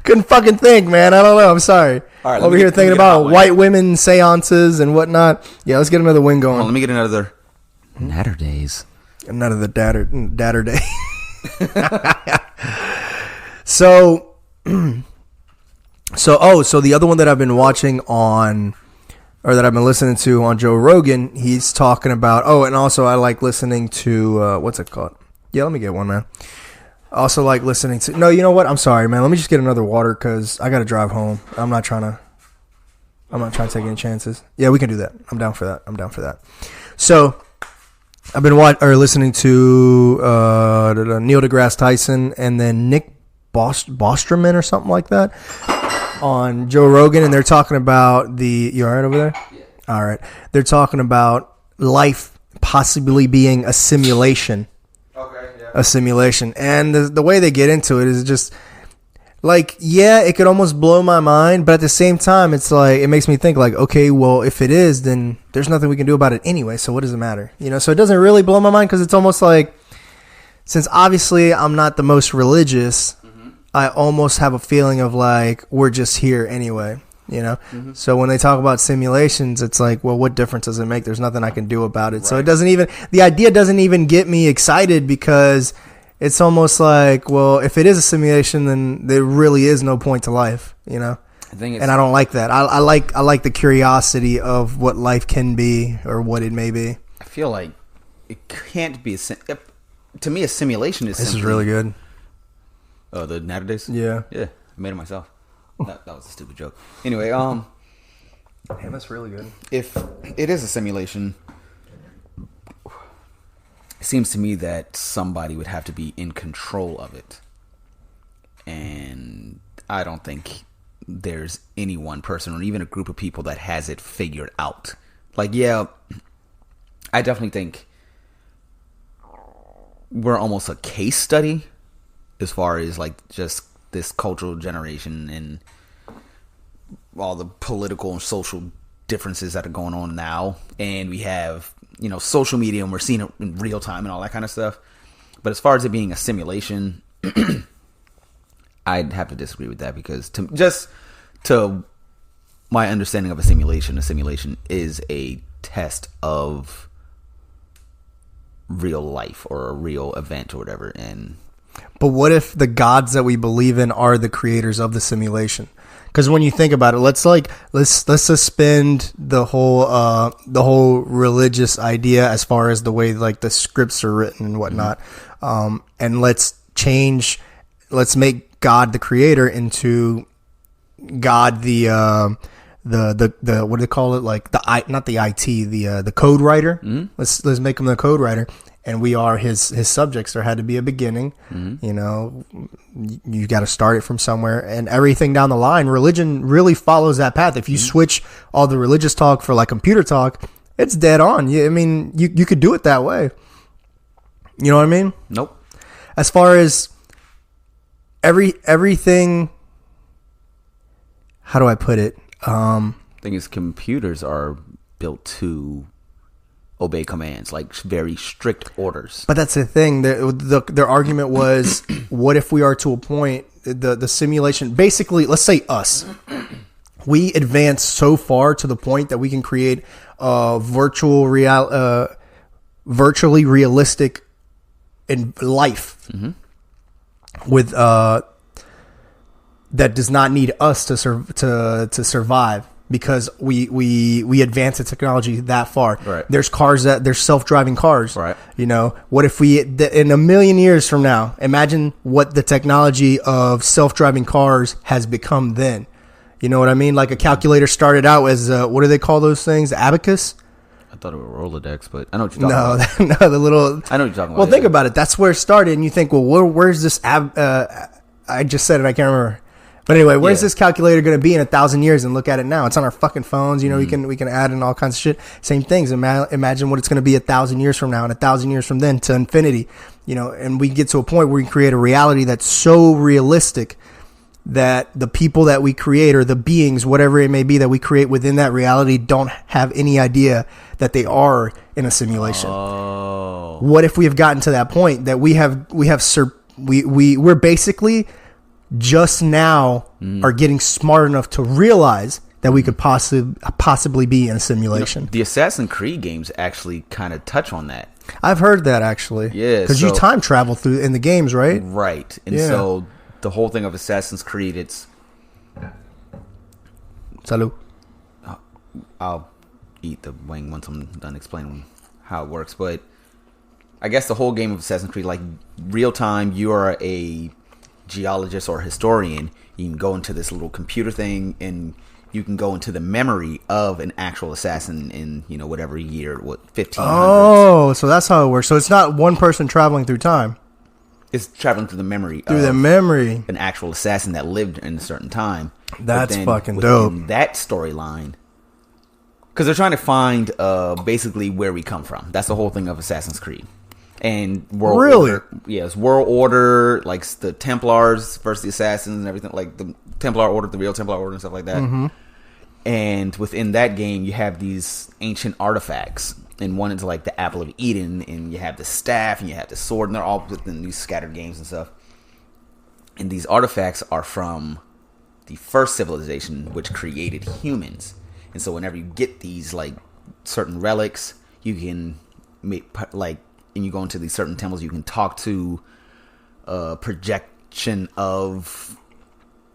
Couldn't fucking think, man. I don't know. I'm sorry. All right, Over here thinking about white women seances and whatnot. Yeah, let's get another wing going. Let me get another Natter Days. None of the datter day. So the other one that I've been watching that I've been listening to on Joe Rogan, he's talking about, and also I like listening to, what's it called? Yeah, let me get one, man. I also like listening to, no, you know what? I'm sorry, man. Let me just get another water because I got to drive home. I'm not trying to take any chances. Yeah, we can do that. I'm down for that. So I've been listening to Neil deGrasse Tyson and then Nick Bosterman or something like that on Joe Rogan, and they're talking about you all right over there? Yeah. All right. They're talking about life possibly being a simulation. Okay, yeah. A simulation. And the way they get into it is just like, yeah, it could almost blow my mind, but at the same time, it's like, it makes me think like, okay, well, if it is, then there's nothing we can do about it anyway, so what does it matter? So it doesn't really blow my mind because it's almost like, since obviously I'm not the most religious, I almost have a feeling of like we're just here anyway, Mm-hmm. So when they talk about simulations, it's like, well, what difference does it make? There's nothing I can do about it. Right. So the idea doesn't even get me excited because it's almost like, well, if it is a simulation, then there really is no point to life, And I don't like that. I like the curiosity of what life can be or what it may be. I feel like it can't be to me, a simulation is. This is really good. Oh, the Natter Days? Yeah. Yeah, I made it myself. That was a stupid joke. Anyway, damn, that's really good. If it is a simulation, it seems to me that somebody would have to be in control of it. And I don't think there's any one person or even a group of people that has it figured out. Like, yeah, I definitely think we're almost a case study as far as like just this cultural generation and all the political and social differences that are going on now. And we have, social media and we're seeing it in real time and all that kind of stuff. But as far as it being a simulation, I'd have to disagree with that because to my understanding of a simulation is a test of real life or a real event or whatever. But what if the gods that we believe in are the creators of the simulation? Because when you think about it, let's suspend the whole religious idea as far as the way like the scripts are written and whatnot, and let's make God the creator into God the the what do they call it? Like not the IT, the code writer. Mm-hmm. Let's make him the code writer, and we are his subjects. There had to be a beginning. Mm-hmm. You know, you got to start it from somewhere, and everything down the line. Religion really follows that path. If you switch all the religious talk for like computer talk, it's dead on. I mean, you could do it that way. You know what I mean? Nope. As far as everything, how do I put it? Thing is, computers are built to obey commands, like very strict orders. But that's the thing. Their argument was, what if we are to a point, the simulation, basically, let's say us. We advance so far to the point that we can create a virtually realistic in life with that does not need us to survive, because we advance the technology that far. Right. There's self-driving cars. Right. You know, what if we in a million years from now, imagine what the technology of self-driving cars has become then. You know what I mean? Like a calculator started out as what do they call those things? Abacus. I thought it was Rolodex, but I know what you're talking about. No, the little. I know what you're talking about. Well, think about it. That's where it started, and you think, well, where's this? I just said it. I can't remember. But anyway, where's this calculator going to be in 1,000 years? And look at it now. It's on our fucking phones. You know, we can add in all kinds of shit. Same things. Imagine what it's going to be 1,000 years from now, and 1,000 years from then to infinity. You know, and we get to a point where we can create a reality that's so realistic that the people that we create, or the beings, whatever it may be, that we create within that reality, don't have any idea that they are in a simulation. Oh. What if we have gotten to that point that we're basically just now are getting smart enough to realize that we could possibly be in a simulation? You know, the Assassin's Creed games actually kind of touch on that. I've heard that, actually. Yeah, because you time travel through in the games, right? Right, and so the whole thing of Assassin's Creed, it's Salud. I'll eat the wing once I'm done explaining how it works, but I guess the whole game of Assassin's Creed, like real time, you are a geologist or historian. You can go into this little computer thing, and you can go into the memory of an actual assassin in, you know, whatever year, 1500s. Oh, so that's how it works. So it's not one person traveling through time. It's traveling through the memory of an actual assassin that lived in a certain time. That's fucking dope. That storyline, because they're trying to find basically where we come from. That's the whole thing of Assassin's Creed. And World Order. Yeah, it's World Order, like the Templars versus the Assassins and everything, like the Templar Order, the real Templar Order and stuff like that. Mm-hmm. And within that game, you have these ancient artifacts. And one is like the Apple of Eden, and you have the staff, and you have the sword, and they're all within these scattered games and stuff. And these artifacts are from the first civilization, which created humans. And so whenever you get these like certain relics, you can make like, and you go into these certain temples, you can talk to a projection of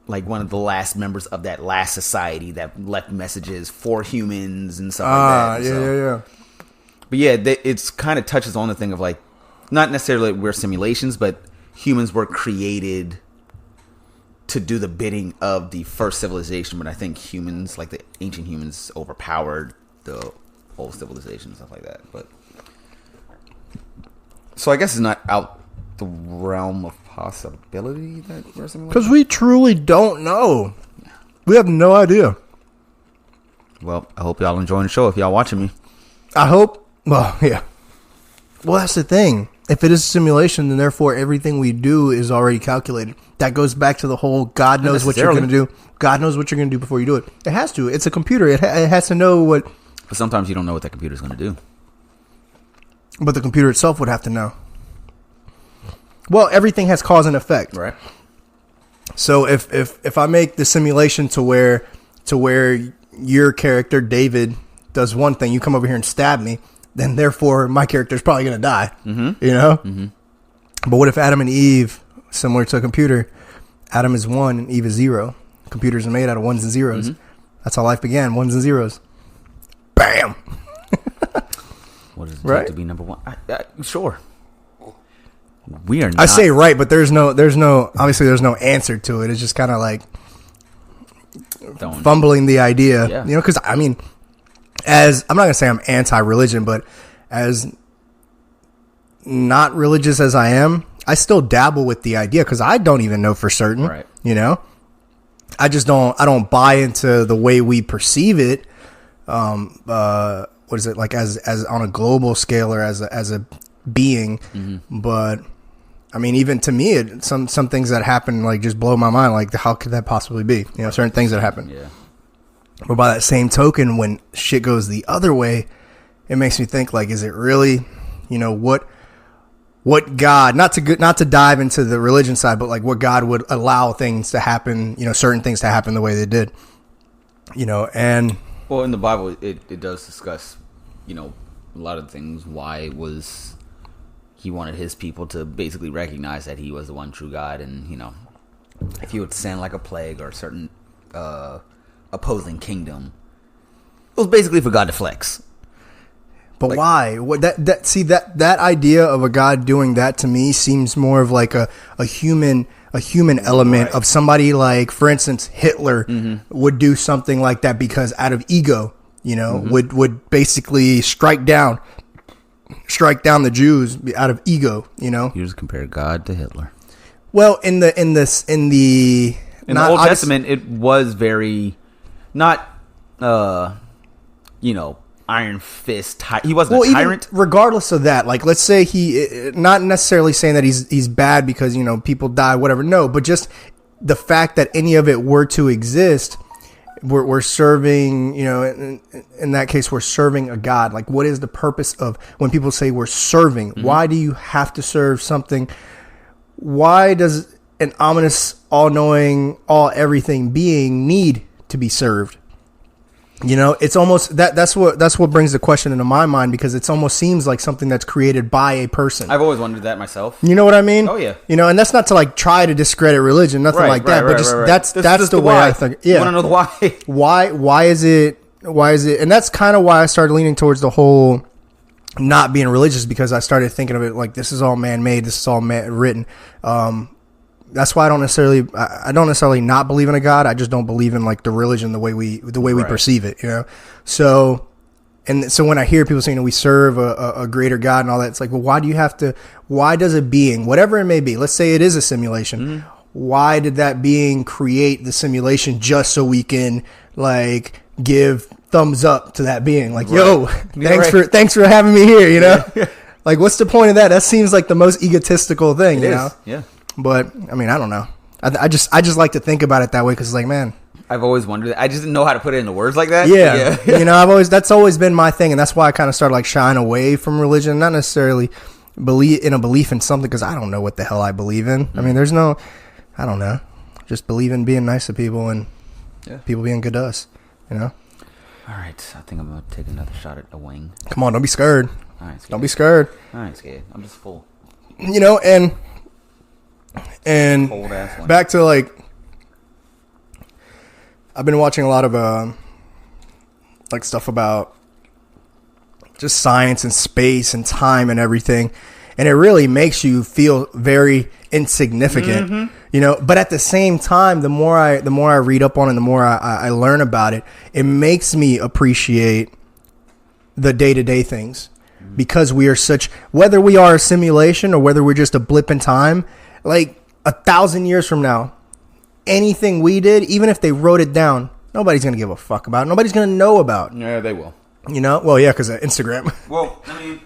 like one of the last members of that last society that left messages for humans and stuff like that. Yeah. But yeah, it's kind of touches on the thing of like, not necessarily we're simulations, but humans were created to do the bidding of the first civilization. But I think humans, like the ancient humans, overpowered the old civilization and stuff like that. But so I guess it's not out the realm of possibility that we're simulations. Because we truly don't know. We have no idea. Well, I hope y'all enjoying the show if y'all watching me. I hope. Well, yeah. Well, that's the thing. If it is a simulation, then therefore everything we do is already calculated. That goes back to the whole God knows what you're going to do. God knows what you're going to do before you do it. It has to. It's a computer. It has to know what. But sometimes you don't know what that computer is going to do. But the computer itself would have to know. Well, everything has cause and effect. Right. So if I make the simulation to where your character, David, does one thing, you come over here and stab me, then therefore my character is probably going to die. Mm-hmm. You know? Mm-hmm. But what if Adam and Eve, similar to a computer, Adam is 1 and Eve is 0. Computers are made out of ones and zeros. Mm-hmm. That's how life began, ones and zeros. Bam! What does it take to be number one? Sure. We are not. I say right, but there's no obviously there's no answer to it. It's just kind of like, fumbling the idea. Yeah. You know, because I mean, as I'm not gonna say I'm anti-religion, but as not religious as I am, I still dabble with the idea because I don't even know for certain. Right. You know, I don't buy into the way we perceive it. What is it like as on a global scale or as a being? Mm-hmm. But I mean, even to me, some things that happen like just blow my mind. Like, how could that possibly be? You know, certain things that happen. Yeah. But by that same token, when shit goes the other way, it makes me think like, is it really, you know, what God, not to dive into the religion side, but like what God would allow things to happen, you know, certain things to happen the way they did, you know, and. Well, in the Bible, it does discuss, you know, a lot of things. Why was he wanted his people to basically recognize that he was the one true God, and you know, if he would send like a plague or a certain opposing kingdom, it was basically for God to flex. But like, why? What that idea of a God doing that to me seems more of like a human element of somebody like, for instance, Hitler would do something like that because out of ego, you know, would basically strike down the Jews out of ego, you know. You just compare God to Hitler. Well, in the Old Testament, it was very not, you know, iron fist. He wasn't a tyrant. Even regardless of that, like, let's say he, not necessarily saying that he's bad because, you know, people die, whatever. No, but just the fact that any of it were to exist, we're serving, you know, in that case, we're serving a God. Like, what is the purpose of when people say we're serving? Why do you have to serve something? Why does an ominous, all-knowing, all-everything being need to be served? You know, it's almost that's what brings the question into my mind, because it almost seems like something that's created by a person. I've always wondered that myself. You know what I mean? Oh yeah. You know, and that's not to like try to discredit religion, nothing like that, but just that's the way I think. Yeah. You want to know the why? Why is it? And that's kind of why I started leaning towards the whole not being religious, because I started thinking of it like, this is all man-made, this is all written. That's why I don't necessarily not believe in a God. I just don't believe in like the religion the way we perceive it, you know? So when I hear people saying, you know, we serve a greater God and all that, it's like, well, why does a being, whatever it may be, let's say it is a simulation. Why did that being create the simulation just so we can like give thumbs up to that being? Like, yo, thanks for having me here, you know? Like, what's the point of that? That seems like the most egotistical thing, you know? Yeah. But I mean, I don't know. I just like to think about it that way, because it's like, man, I've always wondered that. I just didn't know how to put it into words like that. Yeah. You know, that's always been my thing, and that's why I kind of started like shying away from religion, not necessarily belief in something, because I don't know what the hell I believe in. I mean, I don't know. Just believe in being nice to people and people being good to us. You know. All right, I think I'm gonna take another shot at a wing. Come on, don't be scared. All right, don't be scared. I ain't scared. I'm just full. You know, and back to like, I've been watching a lot of like stuff about just science and space and time and everything, and it really makes you feel very insignificant, you know. But at the same time, the more I read up on it, the more I learn about it, it makes me appreciate the day-to-day things, because we are whether we are a simulation or whether we're just a blip in time, like 1,000 years from now, anything we did, even if they wrote it down, nobody's going to give a fuck about it. Nobody's going to know about it. Yeah, they will. You know? Well, yeah, because of Instagram. Well, I mean...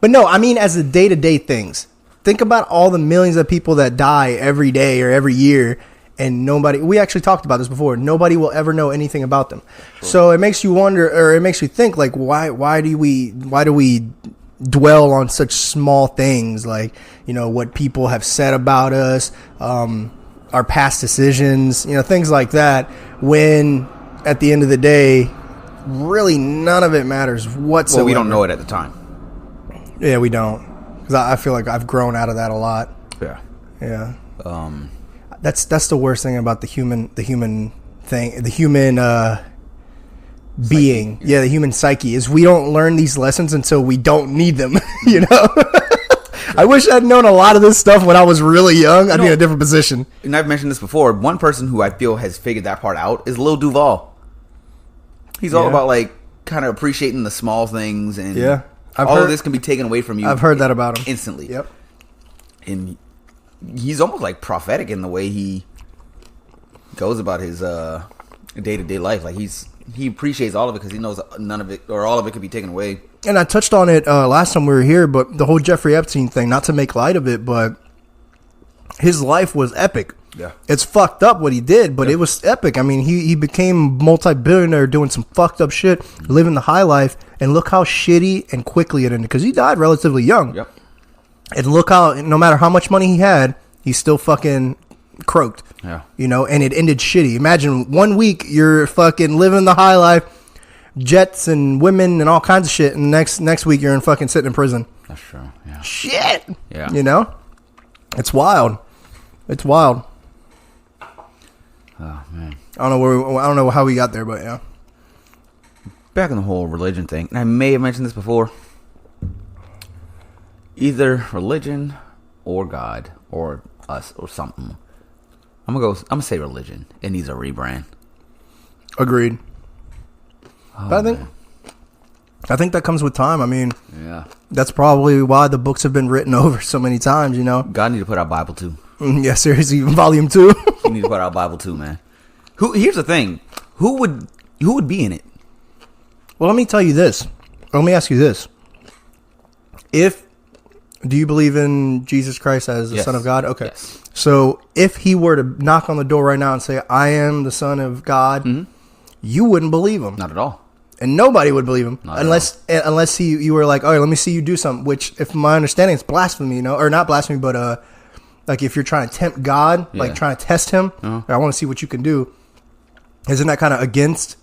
But no, I mean as the day-to-day things. Think about all the millions of people that die every day or every year, and we actually talked about this before, nobody will ever know anything about them. Sure. So it makes you wonder, or it makes you think, like, why do we dwell on such small things, like, you know, what people have said about us, our past decisions, you know, things like that, when at the end of the day, really none of it matters whatsoever. Well, we don't know it at the time. Yeah, we don't, because I feel like I've grown out of that a lot. Yeah. That's the worst thing about the human thing, the human being. The human psyche, is we don't learn these lessons until we don't need them. You know. I wish I'd known a lot of this stuff when I was really young. I'd be in a different position. And I've mentioned this before. One person who I feel has figured that part out is Lil Duval. He's all about like kind of appreciating the small things, and all of this can be taken away from you. I've heard that about him instantly. Yep. And he's almost like prophetic in the way he goes about his day-to-day life. Like he appreciates all of it because he knows none of it or all of it could be taken away. And I touched on it last time we were here, but the whole Jeffrey Epstein thing, not to make light of it, but his life was epic. Yeah. It's fucked up what he did, but it was epic. I mean, he became multi-billionaire doing some fucked up shit, living the high life, and look how shitty and quickly it ended, because he died relatively young. Yep. And look how, no matter how much money he had, he still fucking croaked. Yeah. You know, and it ended shitty. Imagine 1 week you're fucking living the high life, jets and women and all kinds of shit, and next week you're fucking sitting in prison. That's true. Yeah. Shit. Yeah. You know? It's wild. It's wild. Oh man. I don't know how we got there, but yeah. Back in the whole religion thing, and I may have mentioned this before. Either religion or God or us or something. I'm gonna say religion. It needs a rebrand. Agreed. Oh, but I think that comes with time. I mean, yeah, that's probably why the books have been written over so many times. You know, God need to put out Bible 2. Yeah, seriously, Volume 2. He need to put out Bible 2, man. Here's the thing. Who would be in it? Well, let me tell you this. Let me ask you this. Do you believe in Jesus Christ as the Son of God? Okay. Yes. So if he were to knock on the door right now and say, I am the Son of God, you wouldn't believe him. Not at all. And nobody would believe him Not unless you were like, all right, let me see you do something, which if my understanding is blasphemy, you know, or not blasphemy, but like if you're trying to tempt God, like trying to test him, I want to see what you can do. Isn't that kind of against?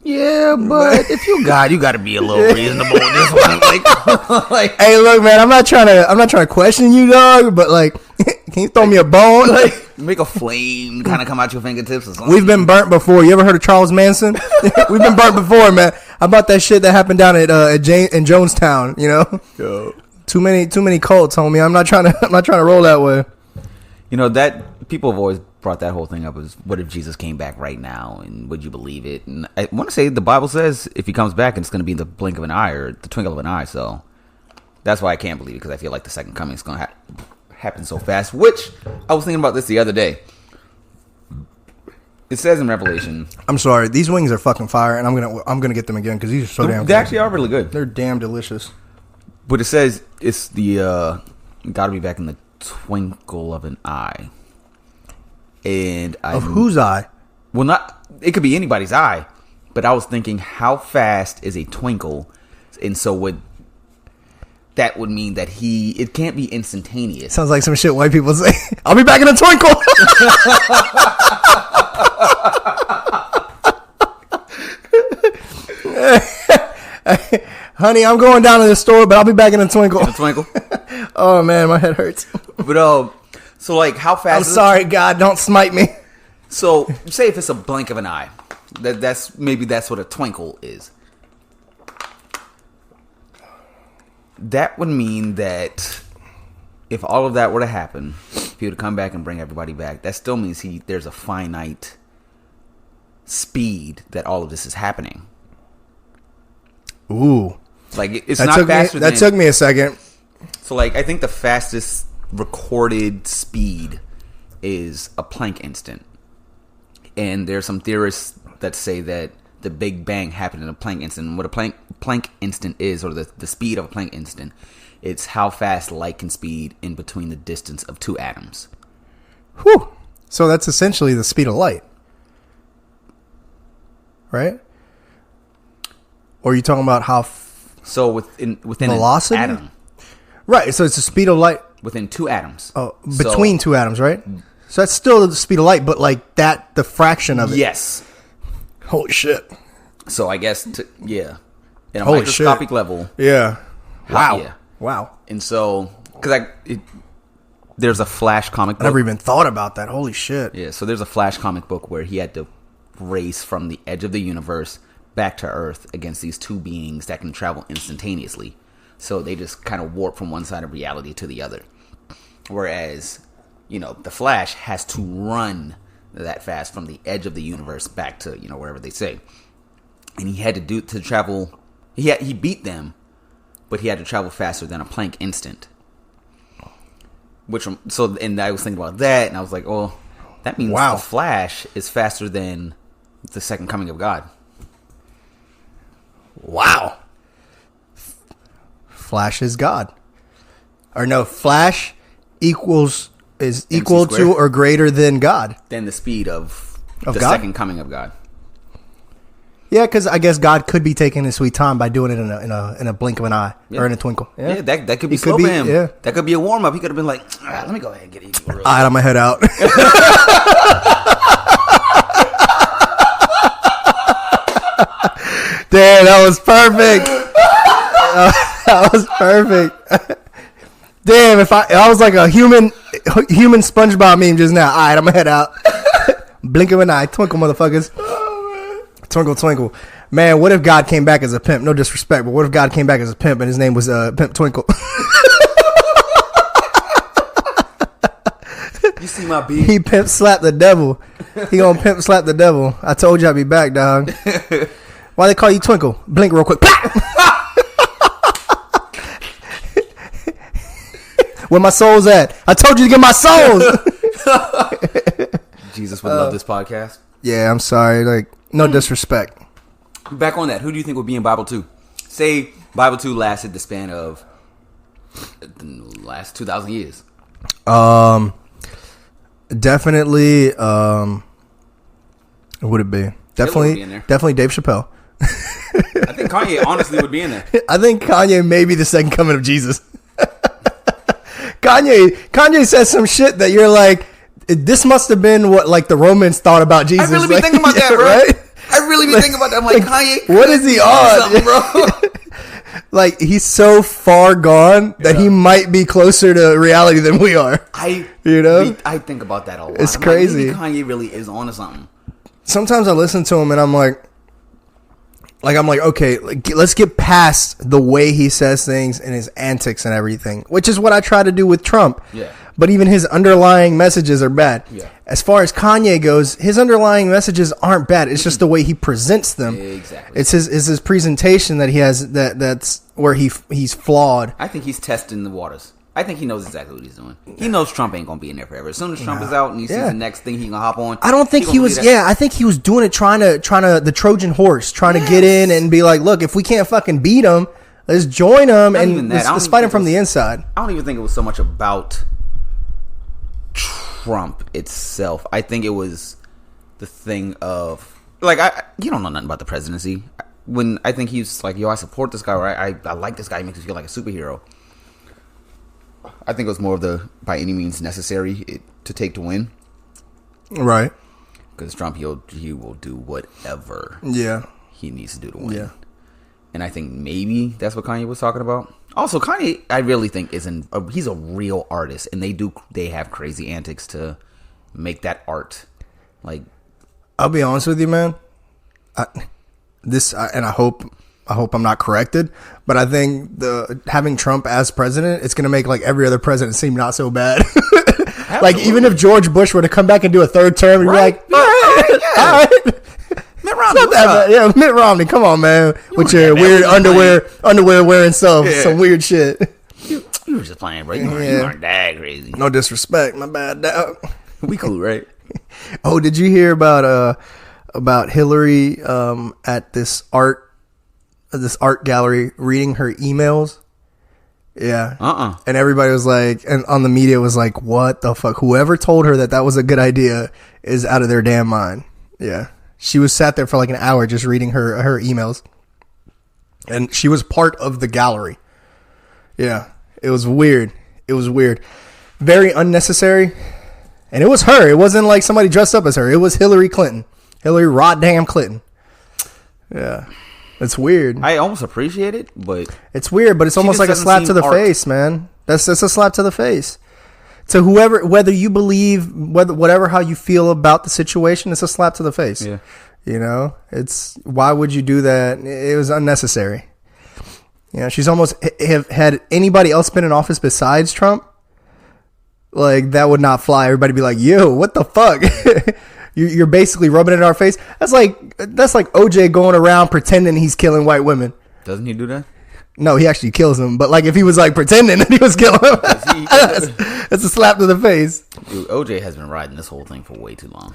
Yeah, but if you God, you got to be a little reasonable with this one. Like, hey, look, man, I'm not trying to question you, dog, but like, can you throw me a bone? Like, make a flame kind of come out your fingertips or something. We've been burnt before. You ever heard of Charles Manson? We've been burnt before, man. How about that shit that happened down at in Jonestown? You know, Yo. Too many cults, homie. I'm not trying to roll that way. You know that people have always brought that whole thing up is what if Jesus came back right now and would you believe it? And I want to say the Bible says if he comes back it's going to be in the blink of an eye or the twinkle of an eye. So that's why I can't believe it, because I feel like the second coming is going to happen so fast. Which I was thinking about this the other day. It says in Revelation. I'm sorry, these wings are fucking fire, and I'm gonna get them again because these are so damn. They actually are really good. They're damn delicious. But it says it's the got to be back in the twinkle of an eye. And of whose eye? Well, it could be anybody's eye, but I was thinking, how fast is a twinkle? And so that would mean that it can't be instantaneous. Sounds like some shit white people say. I'll be back in a twinkle. Honey, I'm going down to the store, but I'll be back in a twinkle. In a twinkle. Oh man, my head hurts. But so like how fast? I'm sorry, God, don't smite me. So say if it's a blink of an eye, that's what a twinkle is. That would mean that if all of that were to happen, if he were to come back and bring everybody back, that still means there's a finite speed that all of this is happening. Ooh, like it's not faster. That took me a second. So like I think the fastest recorded speed is a Planck instant, and there's some theorists that say that the Big Bang happened in a Planck instant. And what a Planck instant is, or the speed of a Planck instant, it's how fast light can speed in between the distance of two atoms. Whew. So that's essentially the speed of light, right? Or are you talking about how? So within velocity? an atom, right? So it's the speed of light within two atoms. Oh, between two atoms, right? So that's still the speed of light, but like that, the fraction of it. Yes. Holy shit. So I guess, in a Holy microscopic shit. level. Yeah. Wow. Yeah. Wow. And so, because there's a Flash comic book. I never even thought about that. Holy shit. Yeah, so there's a Flash comic book where he had to race from the edge of the universe back to Earth against these two beings that can travel instantaneously. So they just kind of warp from one side of reality to the other. Whereas, the Flash has to run that fast from the edge of the universe back to, wherever they say. And he had to travel. He beat them, but he had to travel faster than a Planck instant. And I was thinking about that, and I was like, oh, that means the Flash is faster than the second coming of God. Wow. Flash is God. Or no, Flash is equal to or greater than God. Than the speed of the God? second coming of God. Yeah, because I guess God could be taking his sweet time by doing it in a blink of an eye or in a twinkle. Yeah, that could be slow for him. Yeah. That could be a warm up. He could have been like, let me go ahead and get it. All right, I'm gonna head out. Damn, that was perfect. That was perfect. Damn, if I was like a human SpongeBob meme just now. All right, I'm gonna head out. Blink of an eye, twinkle, motherfuckers. Twinkle, twinkle. Man, what if God came back as a pimp? No disrespect, but what if God came back as a pimp and his name was Pimp Twinkle? You see my beat? He pimp slapped the devil. He gonna pimp slap the devil. I told you I'd be back, dog. Why they call you Twinkle? Blink real quick. Where my soul's at? I told you to get my souls. Jesus would love this podcast. Yeah, I'm sorry. Like, no disrespect. Back on that, who do you think would be in Bible 2? Say Bible 2 lasted the span of the last 2,000 years. Definitely. What would it be? Definitely Dave Chappelle. I think Kanye honestly would be in there. I think Kanye may be the second coming of Jesus. Kanye says some shit that you're like, this must have been what like the Romans thought about Jesus. I really be thinking about that, bro. Right? I really be thinking about that. I'm like, Kanye, what is he on, bro? Like, he's so far gone that he might be closer to reality than we are. I think about that a lot. It's crazy. Like, maybe Kanye really is on to something. Sometimes I listen to him and I'm like, okay, let's get past the way he says things and his antics and everything, which is what I try to do with Trump. Yeah. But even his underlying messages are bad. Yeah. As far as Kanye goes, his underlying messages aren't bad. It's just the way he presents them. Exactly. It's his presentation that he has that's where he's flawed. I think he's testing the waters. I think he knows exactly what he's doing. He knows Trump ain't gonna be in there forever. As soon as Trump is out and he sees the next thing he gonna hop on. I don't think he was. Yeah, I think he was doing it trying to the Trojan horse, trying to get in and be like, look, if we can't fucking beat him, let's join him and let's fight him from the inside. I don't even think it was so much about Trump itself. I think it was the thing of like you don't know nothing about the presidency. When I think he's like, yo, I support this guy, or I like this guy. He makes me feel like a superhero. I think it was more of the by any means necessary to take to win. Right. Because Trump, he will do whatever he needs to do to win. Yeah. And I think maybe that's what Kanye was talking about. Also, Kanye, I really think he's a real artist, and they have crazy antics to make that art. Like, I'll be honest with you, man. I hope I'm not corrected, but I think having Trump as president, it's gonna make like every other president seem not so bad. Like, even if George Bush were to come back and do a third term, you'd be like, all right. Mitt Romney, not that bad. Yeah, Mitt Romney, come on, man, with your weird underwear wearing stuff, some weird shit. You were just playing, bro. You weren't that crazy. No disrespect, my bad, dog. We cool, right? Oh, did you hear about Hillary at this art gallery reading her emails? Yeah. And everybody was like, and on the media was like, what the fuck? Whoever told her that was a good idea is out of their damn mind. Yeah. She was sat there for like an hour just reading her emails. And she was part of the gallery. Yeah. It was weird. Very unnecessary. And it was her. It wasn't like somebody dressed up as her. It was Hillary Clinton. Hillary Roddamn Clinton. Yeah. It's weird. I almost appreciate it, but it's weird, but it's almost like a slap to the face, man. That's a slap to the face. To whoever, whether you believe, whatever how you feel about the situation, it's a slap to the face. Yeah. You know, why would you do that? It was unnecessary. You know, she's almost have had anybody else been in office besides Trump. Like, that would not fly. Everybody be like, yo, what the fuck? You're basically rubbing it in our face. That's like OJ going around pretending he's killing white women. Doesn't he do that? No, he actually kills them. But like, if he was like pretending that he was killing them, that's a slap to the face. Dude, OJ has been riding this whole thing for way too long.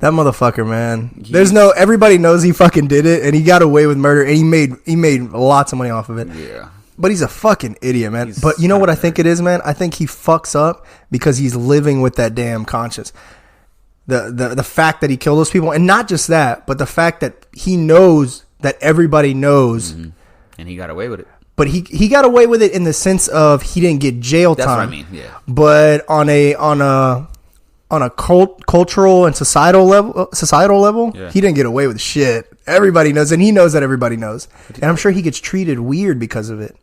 That motherfucker, man. Everybody knows he fucking did it, and he got away with murder, and he made lots of money off of it. Yeah. But he's a fucking idiot, man. But you know what I think it is, man? I think he fucks up because he's living with that damn conscience. The fact that he killed those people, and not just that, but the fact that he knows that everybody knows. Mm-hmm. And he got away with it. But he got away with it in the sense of he didn't get jail time. That's what I mean, yeah. But on a cultural and societal level, yeah. He didn't get away with shit. Everybody knows, and he knows that everybody knows. And I'm sure he gets treated weird because of it.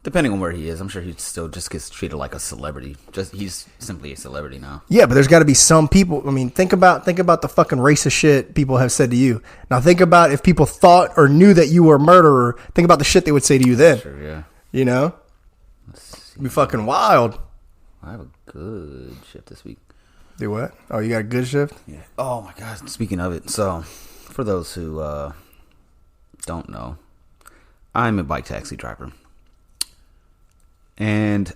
Depending on where he is, I'm sure he still just gets treated like a celebrity. He's simply a celebrity now. Yeah, but there's got to be some people. I mean, think about the fucking racist shit people have said to you. Now think about if people thought or knew that you were a murderer. Think about the shit they would say to you then. Sure, yeah. You know, it'd be fucking wild. I have a good shift this week. Do what? Oh, you got a good shift? Yeah. Oh my God. Speaking of it, so for those who don't know, I'm a bike taxi driver. And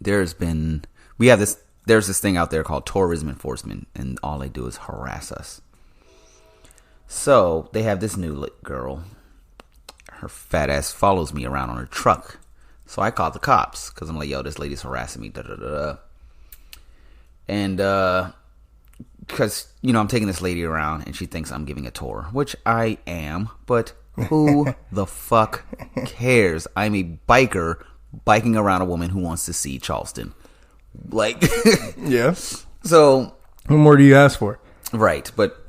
there's this thing out there called tourism enforcement, and all they do is harass us. So they have this new girl. Her fat ass follows me around on her truck. So I called the cops because I'm like, yo, this lady's harassing me. Da, da, da, da. And because, I'm taking this lady around and she thinks I'm giving a tour, which I am, but who the fuck cares? I'm a biker biking around a woman who wants to see Charleston. Like, yeah. So, what more do you ask for? Right, but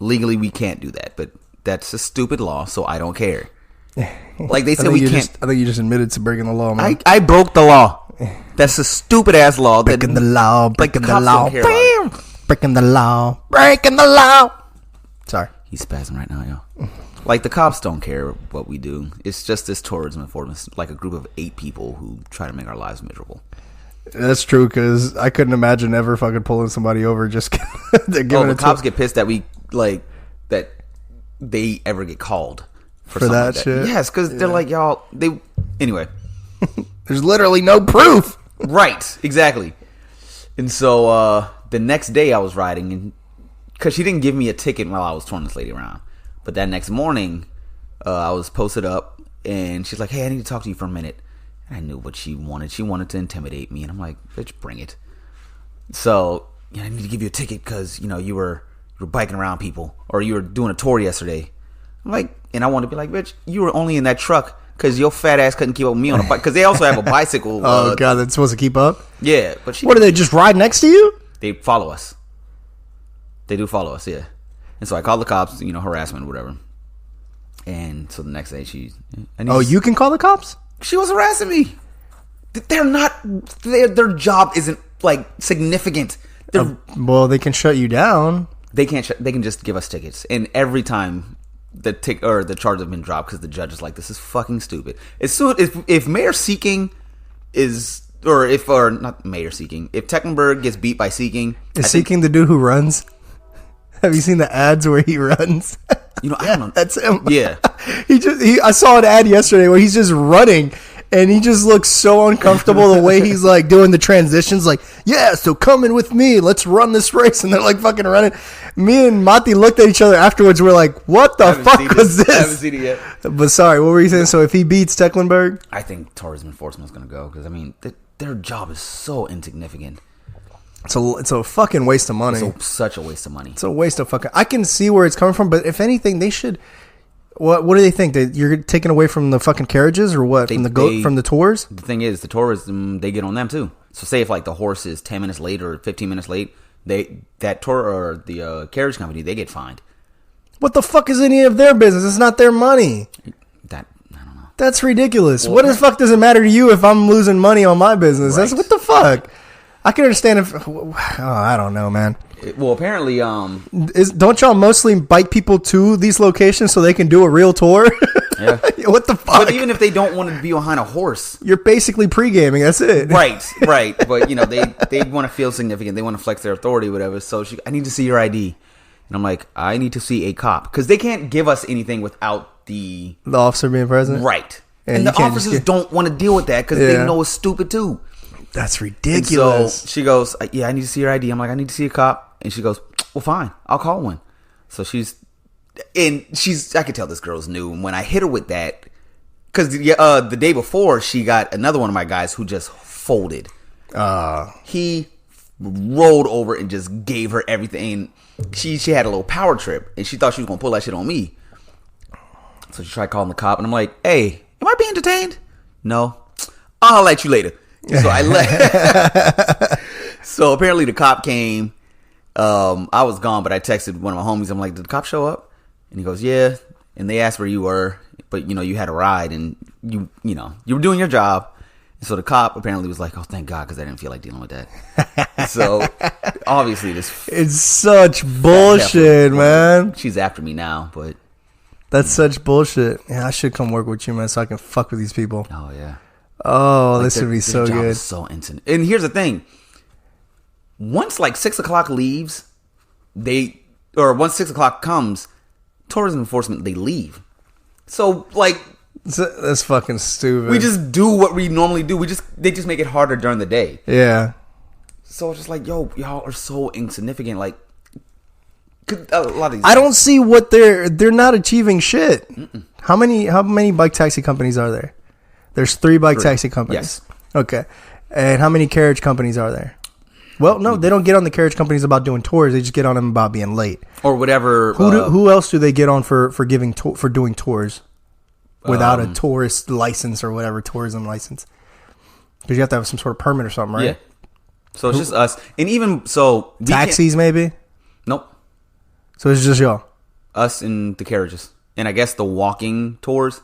legally we can't do that. But that's a stupid law, so I don't care. Like they said, we can't. I think you just admitted to breaking the law, man. I broke the law. That's a stupid ass law. Breaking the law. Breaking the law. Bam! Breaking the law. Breaking the law. Sorry, he's spazzing right now, yo. Like, the cops don't care what we do. It's just this tourism enforcement, like a group of 8 people who try to make our lives miserable. That's true, because I couldn't imagine ever fucking pulling somebody over just the cops get pissed that that they ever get called for that shit. Yes, because they're like, y'all, anyway. There's literally no proof. Right, exactly. And so the next day I was riding, and because she didn't give me a ticket while I was touring this lady around. But that next morning, I was posted up, and she's like, hey, I need to talk to you for a minute. And I knew what she wanted. She wanted to intimidate me, and I'm like, bitch, bring it. So, I need to give you a ticket because, you were biking around people, or you were doing a tour yesterday. I'm like, and I wanted to be like, bitch, you were only in that truck because your fat ass couldn't keep up with me on a bike. Because they also have a bicycle. Oh, God, that's supposed to keep up? Yeah. But what, do they just ride next to you? They follow us. They do follow us, yeah. And so I called the cops, harassment or whatever. And so the next day you can call the cops? She was harassing me. They're not, their job isn't like significant. Well, they can shut you down. They can't, they can just give us tickets. And every time the charges have been dropped because the judge is like, this is fucking stupid. If Mayor Seeking is, if Tecklenburg gets beat by Seeking. Is Seeking the dude who runs? Have you seen the ads where he runs? I don't know. That's him. Yeah. I saw an ad yesterday where he's just running and he just looks so uncomfortable the way he's like doing the transitions. Like, yeah, so come in with me. Let's run this race. And they're like fucking running. Me and Mati looked at each other afterwards. We're like, what the fuck was this? I haven't seen it yet. But sorry, what were you saying? So if he beats Tecklenburg? I think tourism enforcement is going to go because, their job is so insignificant. It's a fucking waste of money. It's such a waste of money. It's a waste of fucking... I can see where it's coming from, but if anything, they should... What do they think? That you're taking away from the fucking carriages or what? From the tours? The thing is, the tourism, they get on them too. So say if like the horse is 10 minutes late or 15 minutes late, that tour or the carriage company, they get fined. What the fuck is any of their business? It's not their money. I don't know. That's ridiculous. What the fuck does it matter to you if I'm losing money on my business? Right. That's what the fuck. I can understand if... I don't know, man. Well, apparently... don't y'all mostly bike people to these locations so they can do a real tour? Yeah. What the fuck? But even if they don't want to be behind a horse, you're basically pre-gaming. That's it. Right. But they want to feel significant. They want to flex their authority, whatever. So I need to see your ID, and I'm like, I need to see a cop because they can't give us anything without the officer being present. Right. And the officers don't want to deal with that because they know it's stupid too. That's ridiculous. And so she goes, yeah, I need to see your ID. I'm like, I need to see a cop. And she goes, well, fine, I'll call one. So I could tell this girl's new. And when I hit her with that, because the day before, she got another one of my guys who just folded. He rolled over and just gave her everything. She had a little power trip, and she thought she was going to pull that shit on me. So she tried calling the cop, and I'm like, hey, am I being detained? No. I'll let you later. So I left. So apparently the cop came. I was gone, but I texted one of my homies. I'm like, did the cop show up? And he goes, yeah. And they asked where you were, but you had a ride, and you were doing your job. And so the cop apparently was like, oh, thank God, because I didn't feel like dealing with that. So obviously it's such bullshit, man. She's after me now, but that's such bullshit. Yeah, I should come work with you, man, so I can fuck with these people. Oh yeah. Oh, this would be so good. Is so instant. And here's the thing: once 6 o'clock leaves, once 6 o'clock comes, tourism enforcement they leave. So that's fucking stupid. We just do what we normally do. They just make it harder during the day. Yeah. So it's just like, yo, y'all are so insignificant. Like a lot of these. I don't see what they're not achieving shit. Mm-mm. How many bike taxi companies are there? There's 3 bike taxi companies. Yes. Okay. And how many carriage companies are there? Well, no, they don't get on the carriage companies about doing tours. They just get on them about being late or whatever. Who else do they get on for doing tours without a tourist license or whatever, tourism license? Because you have to have some sort of permit or something, right? Yeah. So it's just us, and even so, taxis maybe. Nope. So it's just y'all, us, and the carriages, and I guess the walking tours.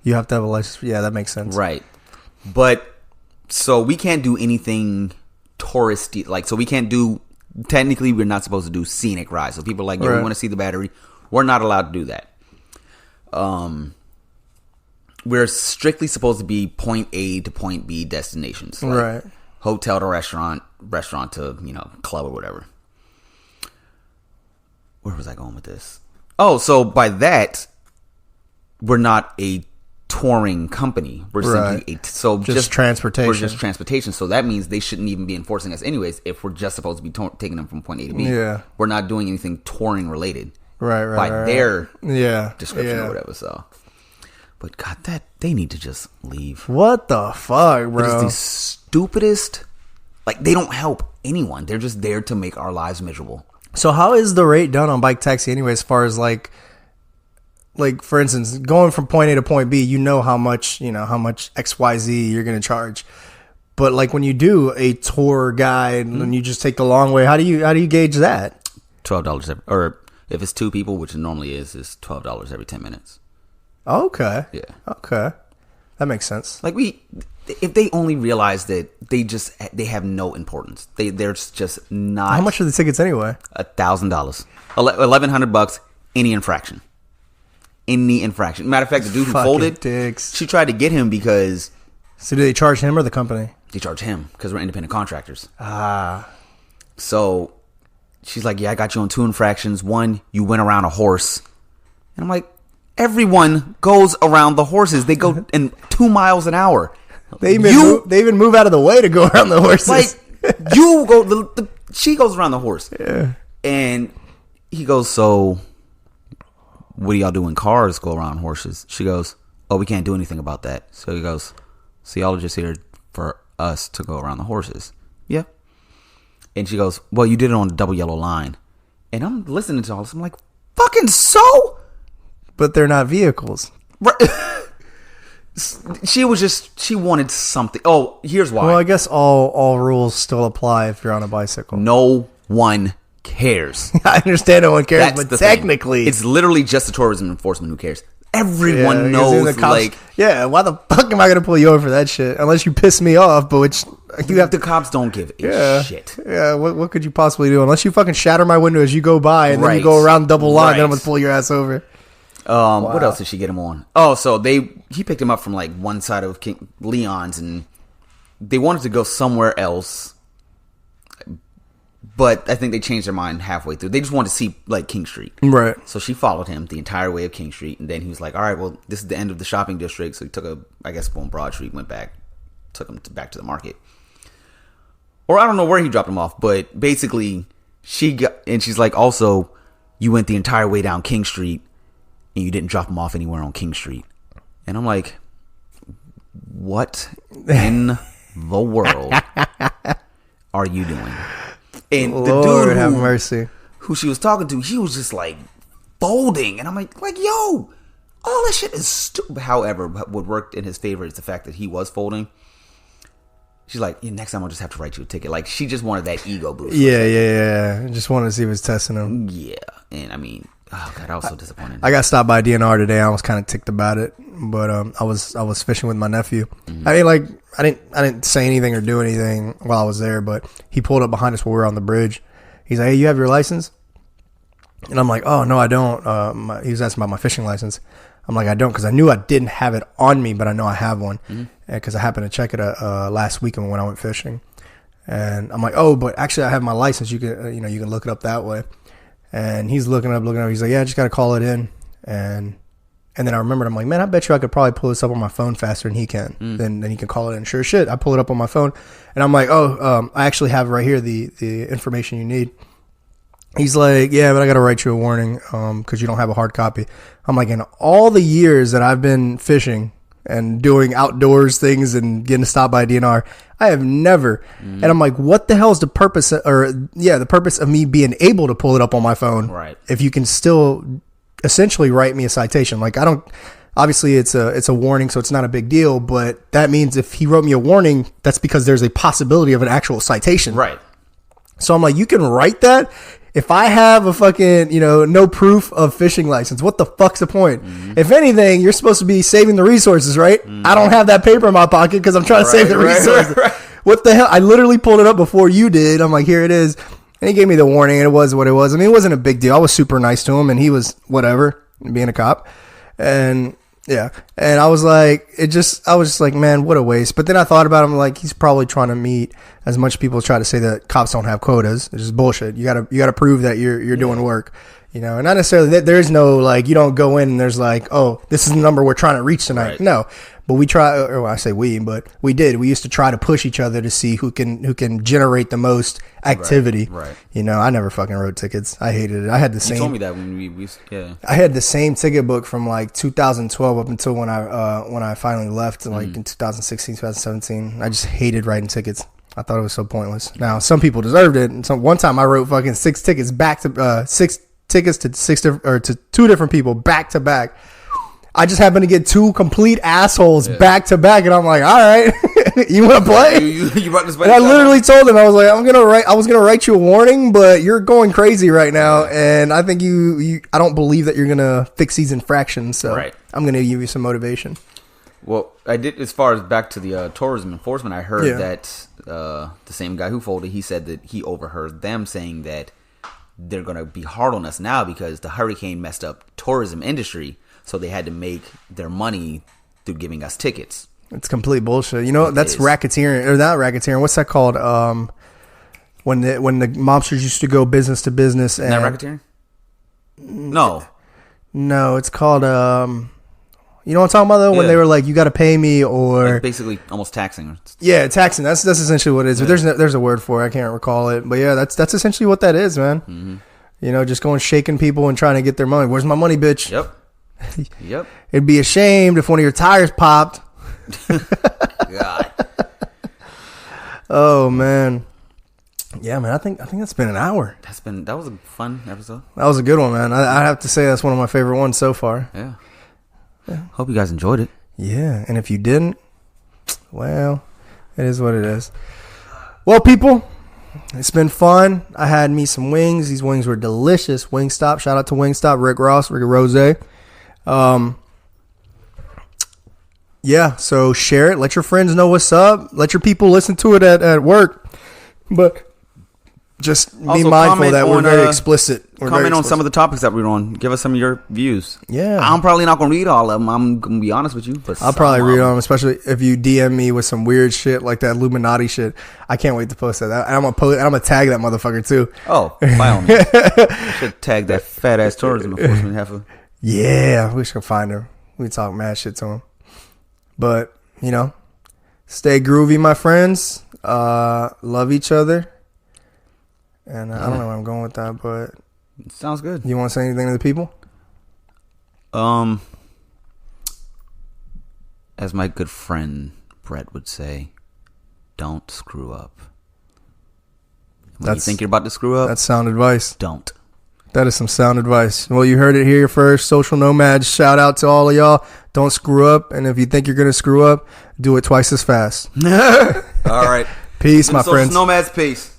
You have to have a license. Yeah, that makes sense. Right. But so we can't do anything touristy. So we can't do, technically we're not supposed to do scenic rides. So people are like, yo, we want to see the Battery. We're not allowed to do that. We're strictly supposed to be point A to point B destinations. Right. Hotel to restaurant to, club or whatever. Where was I going with this? Oh, so by that, we're not a touring company. We're simply just transportation. We're just transportation. So that means they shouldn't even be enforcing us anyways if we're just supposed to be taking them from point A to B. Yeah. We're not doing anything touring related. Right. By their description or whatever. So, but God, they need to just leave. What the fuck, bro? It is the stupidest. They don't help anyone. They're just there to make our lives miserable. So how is the rate done on bike taxi anyway? As far as for instance, going from point A to point B, how much XYZ you're going to charge. But when you do a tour guide and you just take the long way, how do you gauge that? $12 or if it's 2 people, which it normally is $12 every 10 minutes. Okay. Yeah. Okay. That makes sense. If they only realize that they have no importance, they're just not. How much are the tickets anyway? $1,000, $1,100, any infraction. Matter of fact, the dude who folded, she tried to get him because. So do they charge him or the company? They charge him because we're independent contractors. Ah. So she's like, yeah, I got you on 2 infractions. 1, you went around a horse. And I'm like, everyone goes around the horses. They go in 2 miles an hour. They even move out of the way to go around the horses. You go. She goes around the horse. Yeah. And he goes, so what do y'all do when cars go around horses? She goes, oh, we can't do anything about that. So he goes, so y'all are just here for us to go around the horses. Yeah. And she goes, well, you did it on the double yellow line. And I'm listening to all this. I'm like, fucking so? But they're not vehicles. Right. She wanted something. Oh, here's why. Well, I guess all rules still apply if you're on a bicycle. No one cares. I understand no one cares, but technically. It's literally just the tourism enforcement who cares. Everyone knows. Why the fuck am I going to pull you over for that shit? Unless you piss me off, but the cops don't give a shit. Yeah, what could you possibly do? Unless you fucking shatter my window as you go by and then you go around double line, then I'm going to pull your ass over. What else did she get him on? Oh, so he picked him up from like one side of King Leon's, and they wanted to go somewhere else, but I think they changed their mind halfway through. They just wanted to see like King Street, right? So she followed him the entire way of King Street, and then he was like, "All right, well, this is the end of the shopping district." So he took on Broad Street, went back, took him back to the market, or I don't know where he dropped him off, but basically she's like, also, you went the entire way down King Street, and you didn't drop him off anywhere on King Street, and I'm like, what in the world are you doing? And Lord, the dude have mercy, who she was talking to, he was just like folding, and I'm like, yo, all that shit is stupid. However, what worked in his favor is the fact that he was folding. She's like, next time I'll just have to write you a ticket. Like, she just wanted that ego boost. Yeah. Just wanted to see if he was testing him. Yeah, and I mean, oh god, I was so disappointed. I got stopped by DNR today. I was kind of ticked about it, but I was fishing with my nephew. Mm-hmm. I mean, like, I didn't say anything or do anything while I was there, but he pulled up behind us while we were on the bridge. He's like, "Hey, you have your license?" And I'm like, "Oh no, I don't." He was asking about my fishing license. I'm like, "I don't," because I knew I didn't have it on me, but I know I have one because I happened to check it last weekend when I went fishing. And I'm like, "Oh, but actually, I have my license. You can you can look it up that way." And he's looking up. He's like, "Yeah, I just got to call it in." And then I remembered, I'm like, "Man, I bet you I could probably pull this up on my phone faster than he can. Then he can call it in." Sure shit, I pull it up on my phone, and I'm like, "Oh, I actually have right here the information you need." He's like, "Yeah, but I got to write you a warning because you don't have a hard copy." I'm like, in all the years that I've been fishing and doing outdoors things and getting stopped by DNR, I have never. And I'm like, what the hell is the purpose the purpose of me being able to pull it up on my phone? Right. If you can still essentially write me a citation. Like, I don't, obviously it's a warning, so it's not a big deal, but that means if he wrote me a warning, that's because there's a possibility of an actual citation. Right. So I'm like, you can write that? If I have a fucking, no proof of fishing license, what the fuck's the point? If anything, you're supposed to be saving the resources, right? I don't have that paper in my pocket because I'm trying to save the resources. Right. What the hell? I literally pulled it up before you did. I'm like, here it is. And he gave me the warning, and it was what it was. I mean, it wasn't a big deal. I was super nice to him, and he was whatever, being a cop. And yeah. And I was just like, man, what a waste. But then I thought about him, like, he's probably trying to meet, as much people try to say that cops don't have quotas. It's just bullshit. You gotta prove that you're doing work, and not necessarily that there's no, like, you don't go in and there's like, oh, this is the number we're trying to reach tonight. Right. No, but we try, or I say we, but we did. We used to try to push each other to see who can generate the most activity. Right. I never fucking wrote tickets. I hated it. I had the same. You told me that when we I had the same ticket book from like 2012 up until when I finally left, like in 2016, 2017. I just hated writing tickets. I thought it was so pointless. Now, some people deserved it. And one time I wrote fucking six tickets to two different people back to back. I just happened to get two complete assholes back to back, and I'm like, all right, you want to play? You brought this. And I literally told them, I was like, I was gonna write you a warning, but you're going crazy right now, and I think I don't believe that you're gonna fix these infractions. So I'm gonna give you some motivation. Well, I did, as far as back to the tourism enforcement, I heard that the same guy who folded, he said that he overheard them saying that they're going to be hard on us now because the hurricane messed up tourism industry, so they had to make their money through giving us tickets. It's complete bullshit. That's racketeering, or not racketeering. What's that called? When the mobsters used to go business to business. Isn't that racketeering? No, it's called... You know what I'm talking about, though? Yeah. When they were like, you got to pay me, or... Like basically almost taxing. Yeah, taxing. That's essentially what it is. Yeah. But there's a word for it. I can't recall it. But yeah, that's essentially what that is, man. Mm-hmm. Just going shaking people and trying to get their money. Where's my money, bitch? Yep. It'd be ashamed if one of your tires popped. God. Oh, man. Yeah, man, I think that's been an hour. That was a fun episode. That was a good one, man. I have to say that's one of my favorite ones so far. Yeah. Hope you guys enjoyed it. Yeah, and if you didn't, well, it is what it is. Well, people, it's been fun. I had me some wings. These wings were delicious. Wingstop. Shout out to Wingstop. Rick Ross, Rick Rose. Yeah, so share it. Let your friends know what's up. Let your people listen to it at work. But Just be Also, mindful that we're very explicit. Comment on some of the topics that we're on. Give us some of your views. Yeah. I'm probably not going to read all of them. I'm going to be honest with you. But I'll probably read them, especially if you DM me with some weird shit like that Illuminati shit. I can't wait to post that. And I'm going to tag that motherfucker too. Oh, by all means. I should tag that fat ass tourism enforcement heifer. Yeah, we should find her. We talk mad shit to him. But, stay groovy, my friends. Love each other. And I don't know where I'm going with that, but sounds good. You want to say anything to the people? As my good friend Brett would say, don't screw up. When you think you're about to screw up, that's sound advice. Don't. That is some sound advice. Well, you heard it here first. Social Nomads, shout out to all of y'all. Don't screw up. And if you think you're going to screw up, do it twice as fast. All right. Peace, my friends. Social Nomads, peace.